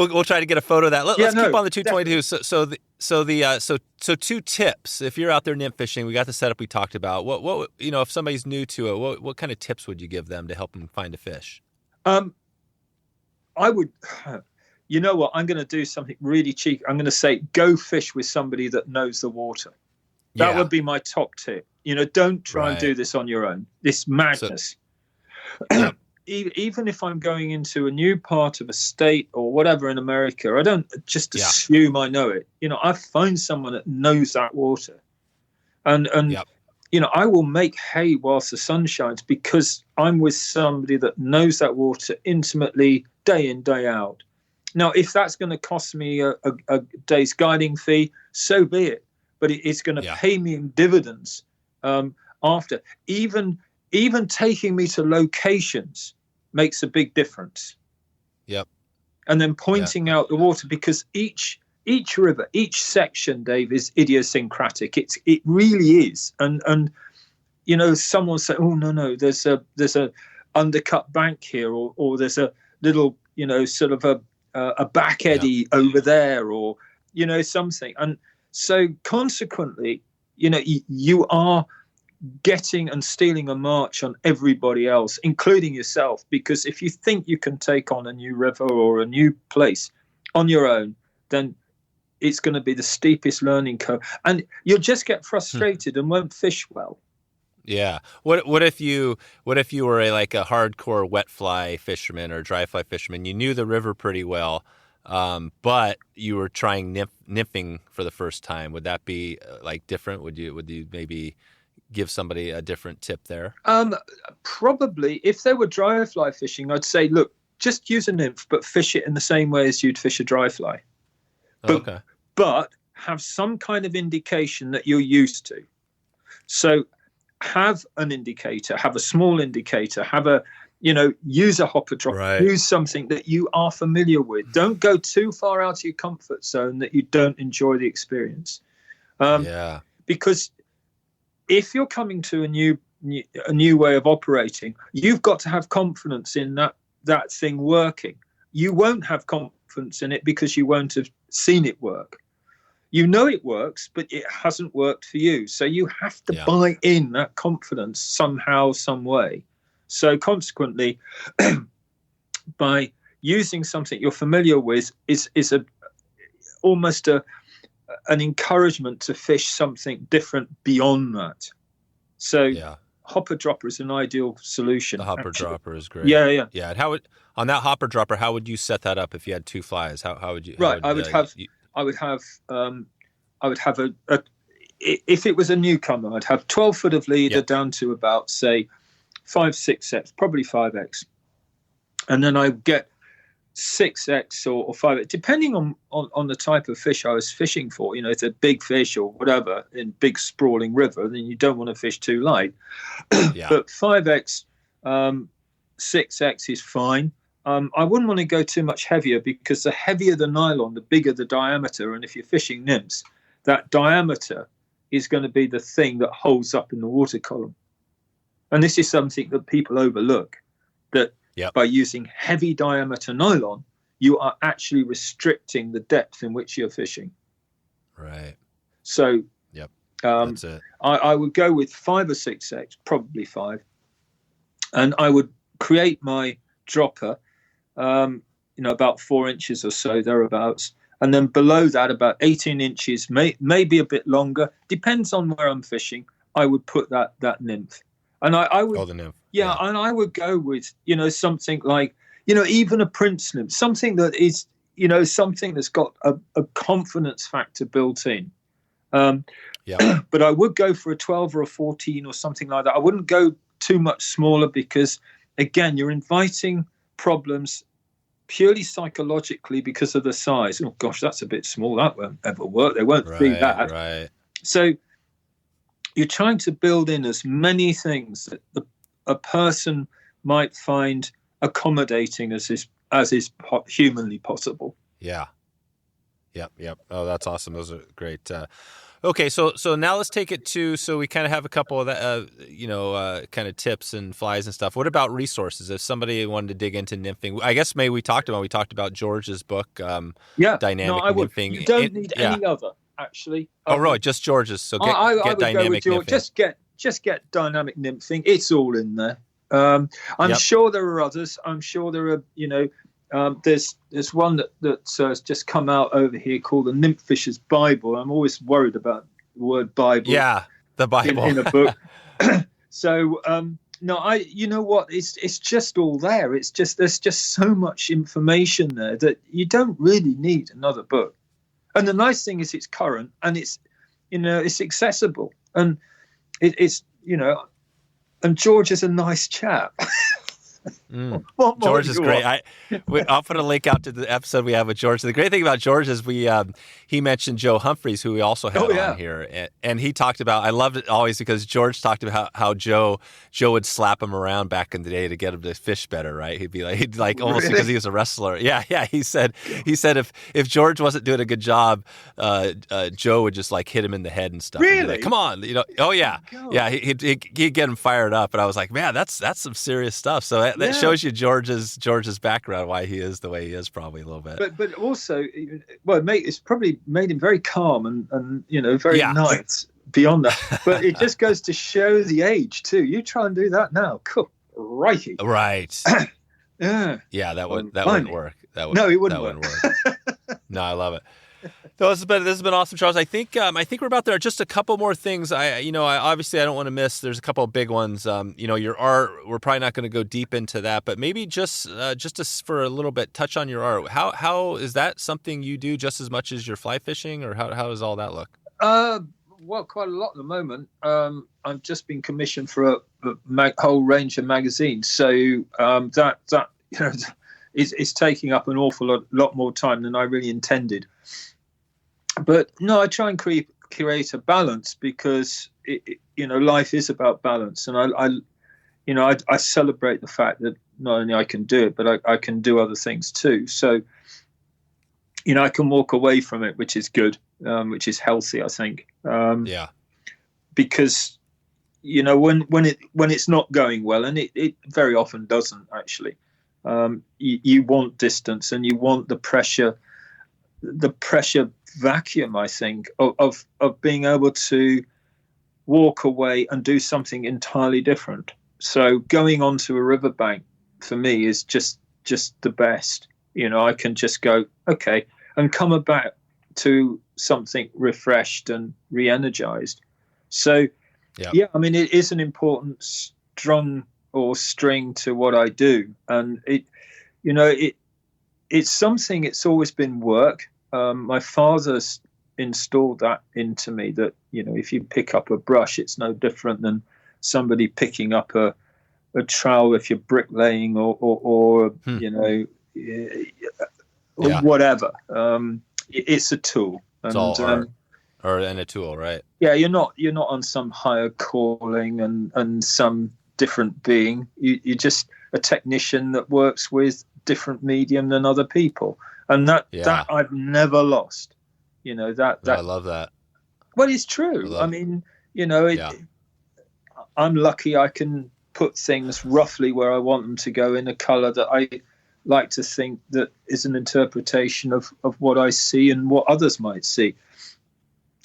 we'll try to get a photo of that. Let's keep on the 222. Definitely. So 2 tips. If you're out there nymph fishing, we got the setup we talked about. What if somebody's new to it, what kind of tips would you give them to help them find a fish? I would, you know what? I'm going to do something really cheeky. I'm going to say, go fish with somebody that knows the water. That would be my top tip. Don't try and do this on your own. This madness. Even if I'm going into a new part of a state or whatever in America, I don't just assume I know it. I find someone that knows that water. And I will make hay whilst the sun shines because I'm with somebody that knows that water intimately, day in, day out. Now, if that's going to cost me a day's guiding fee, so be it. But it's going to pay me in dividends after. Even taking me to locations makes a big difference. Yep. And then pointing out the water, because each river, each section, Dave, is idiosyncratic. It really is. And someone say, oh no, there's a undercut bank here, or there's a little sort of a back eddy over there, or something. And so consequently, you are getting and stealing a march on everybody else, including yourself, because if you think you can take on a new river or a new place on your own, then it's going to be the steepest learning curve, and you'll just get frustrated and won't fish well. Yeah. What if you were like a hardcore wet fly fisherman or dry fly fisherman? You knew the river pretty well, but you were trying nymphing for the first time. Would that be like different? Would you maybe give somebody a different tip there? Probably. If they were dry fly fishing, I'd say, look, just use a nymph, but fish it in the same way as you'd fish a dry fly. But have some kind of indication that you're used to. So have an indicator, have a small indicator, use a hopper dropper, use something that you are familiar with. Don't go too far out of your comfort zone that you don't enjoy the experience. Because if you're coming to a new way of operating, you've got to have confidence in that thing working. You won't have confidence in it because you won't have seen it work. You know it works, but it hasn't worked for you. So you have to buy in that confidence somehow, some way. So consequently, by using something you're familiar with is almost an encouragement to fish something different beyond that. So hopper dropper is an ideal solution. The hopper dropper is great. Yeah. And on that hopper dropper, how would you set that up if you had 2 flies? How would you? I would have if it was a newcomer, I'd have 12 foot of leader down to about, say, 5-6X, probably 5X. And then I get 6X or 5X, depending on the type of fish I was fishing for. If it's a big fish or whatever in big sprawling river, then you don't want to fish too light. But 5X, 6X is fine. I wouldn't want to go too much heavier, because the heavier the nylon, the bigger the diameter. And if you're fishing nymphs, that diameter is going to be the thing that holds up in the water column. And this is something that people overlook, that by using heavy diameter nylon, you are actually restricting the depth in which you're fishing. Right. So that's it. I would go with 5 or 6X, probably 5. And I would create my dropper, about 4 inches or so, thereabouts. And then below that, about 18 inches, maybe a bit longer, depends on where I'm fishing, I would put that nymph. And I would, the nymph. Yeah, and I would go with, something like, even a prince nymph, something that is, something that's got a confidence factor built in. But I would go for a 12 or a 14 or something like that. I wouldn't go too much smaller, because, again, you're inviting problems purely psychologically because of the size. Oh, gosh, that's a bit small. That won't ever work. They won't see that. Right. So you're trying to build in as many things that a person might find accommodating as is humanly possible. Yeah. Yep. Oh, that's awesome. Those are great. Okay, so now let's take it to, so we kind of have a couple of that, kind of tips and flies and stuff. What about resources? If somebody wanted to dig into nymphing, I guess maybe we talked about George's book, Dynamic Nymphing. You don't need any other, actually. Right, just George's. So get I would Dynamic go with Nymphing. Just get Dynamic Nymphing. It's all in there. I'm sure there are others. I'm sure there are, there's one that's just come out over here called the Nymph Fisher's Bible. I'm always worried about the word Bible. Yeah, the Bible in a book. So you know what? It's just all there. There's just so much information there that you don't really need another book. And the nice thing is it's current and it's accessible and it's and George is a nice chap. George is great. I'll put a link out to the episode we have with George. The great thing about George is he mentioned Joe Humphreys, who we also had on here, and he talked about. I loved it always because George talked about how Joe would slap him around back in the day to get him to fish better. Right? He'd like almost really? Because he was a wrestler. Yeah. He said if George wasn't doing a good job, Joe would just like hit him in the head and stuff. Really? And be like, come on, Oh yeah, yeah. He'd get him fired up, and I was like, man, that's some serious stuff. So that shows you George's background, why he is the way he is, probably a little bit. But also, it's probably made him very calm and very nice beyond that. But it just goes to show the age too. You try and do that now, cool, righty. Right. Yeah, that wouldn't work. It wouldn't work. No, I love it. So this has been awesome, Charles. I think we're about there. Just a couple more things. I obviously I don't want to miss. There's a couple of big ones. Your art. We're probably not going to go deep into that, but maybe just for a little bit, touch on your art. How is that something you do just as much as your fly fishing, or how does all that look? Well, quite a lot at the moment. I've just been commissioned for a whole range of magazines, so that is taking up an awful lot more time than I really intended. But no, I try and create a balance because life is about balance, and I celebrate the fact that not only I can do it, but I can do other things too. So I can walk away from it, which is good, which is healthy, I think. Because when it's not going well, and it very often doesn't actually, you want distance and you want the pressure vacuum, I think, of being able to walk away and do something entirely different. So going onto a riverbank for me is just the best. I can just go, okay, and come back to something refreshed and re-energized. So it is an important strung or string to what I do, and it's something. It's always been work. My father's installed that into me that if you pick up a brush, it's no different than somebody picking up a trowel if you're bricklaying or whatever. It's a tool. It's all art and a tool, right? Yeah, you're not on some higher calling and some different being. You're just a technician that works with different medium than other people, and that I've never lost. I love that. Well, it's true. I'm lucky I can put things roughly where I want them to go in a color that I like to think that is an interpretation of what I see and what others might see.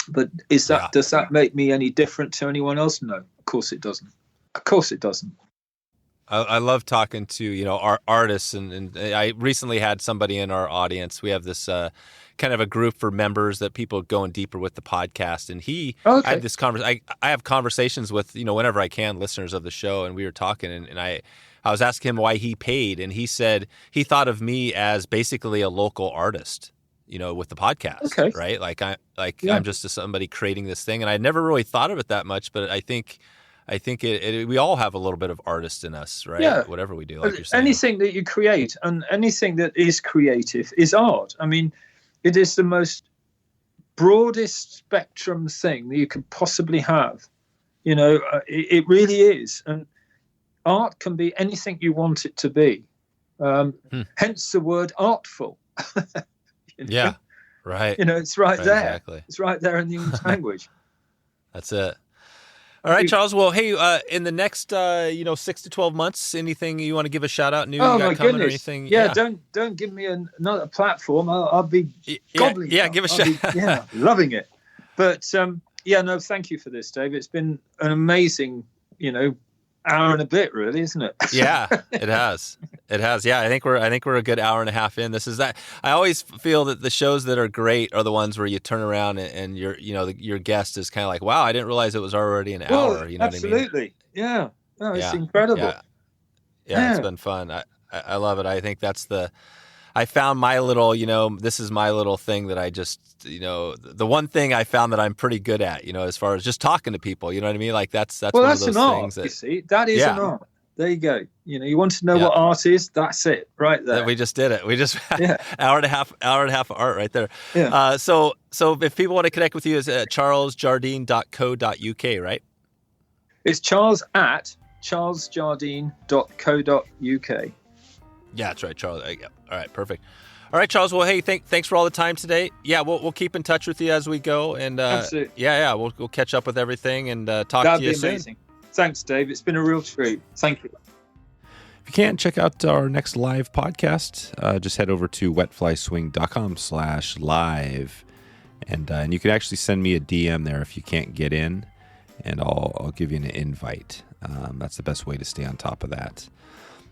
But does that make me any different to anyone else? No, of course it doesn't. I love talking to artists, and I recently had somebody in our audience. We have this kind of a group for members that people going deeper with the podcast, and I had this conversation. I have conversations with whenever I can listeners of the show, and we were talking, and I was asking him why he paid, and he said he thought of me as basically a local artist. With the podcast, right? I'm just somebody creating this thing, and I never really thought of it that much, but I think we all have a little bit of artist in us, right? Yeah. Whatever we do, like you're saying. Anything that you create and anything that is creative is art. I mean, it is the most broadest spectrum thing that you could possibly have. It really is. And art can be anything you want it to be. Hence the word artful. Yeah. Right. It's right there. Exactly. It's right there in the English language. That's it. All right, Charles. Well, hey, in the next 6 to 12 months, anything you want to give a shout out? New you got coming or anything? Yeah, don't give me another platform. I'll be gobbling. Yeah, give a shout. Loving it. But thank you for this, Dave. It's been an amazing, hour and a bit, really, isn't it? Yeah, it has. It has. Yeah, I think we're a good hour and a half in. This is that. I always feel that the shows that are great are the ones where you turn around and your guest is kind of like, wow, I didn't realize it was already an hour. You know absolutely. what I mean? Yeah. No, it's incredible. Yeah, it's been fun. I love it. I think I found my little, this is my little thing that I just, the one thing I found that I'm pretty good at, as far as just talking to people, you know what I mean? Like that's one of those an art, things that, you see, that is an art. There you go. You want to know what art is? That's it right there. We just did it. We just hour and a half of art right there. Yeah. So if people want to connect with you, it's at charlesjardine.co.uk, right? It's Charles at charlesjardine.co.uk. Yeah, that's right, Charles. All right, perfect. All right, Charles. Well, hey, thanks for all the time today. Yeah, we'll keep in touch with you as we go, and absolutely. We'll catch up with everything and talk to you soon. That'd be amazing. Thanks, Dave. It's been a real treat. Thank you. If you can, check out our next live podcast. Just head over to wetflyswing.com/live, and you can actually send me a DM there if you can't get in, and I'll give you an invite. That's the best way to stay on top of that.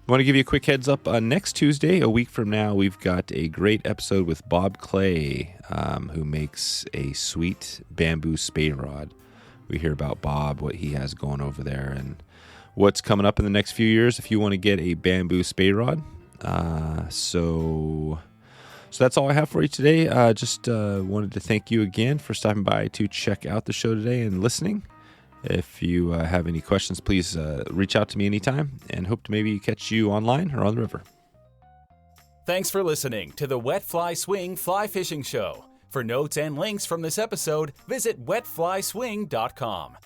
I want to give you a quick heads up. Next Tuesday, a week from now, we've got a great episode with Bob Clay, who makes a sweet bamboo spade rod. We hear about Bob, what he has going over there, and what's coming up in the next few years if you want to get a bamboo spade rod. So that's all I have for you today. Just wanted to thank you again for stopping by to check out the show today and listening. If you have any questions, please reach out to me anytime, and hope to maybe catch you online or on the river. Thanks for listening to the Wet Fly Swing Fly Fishing Show. For notes and links from this episode, visit wetflyswing.com.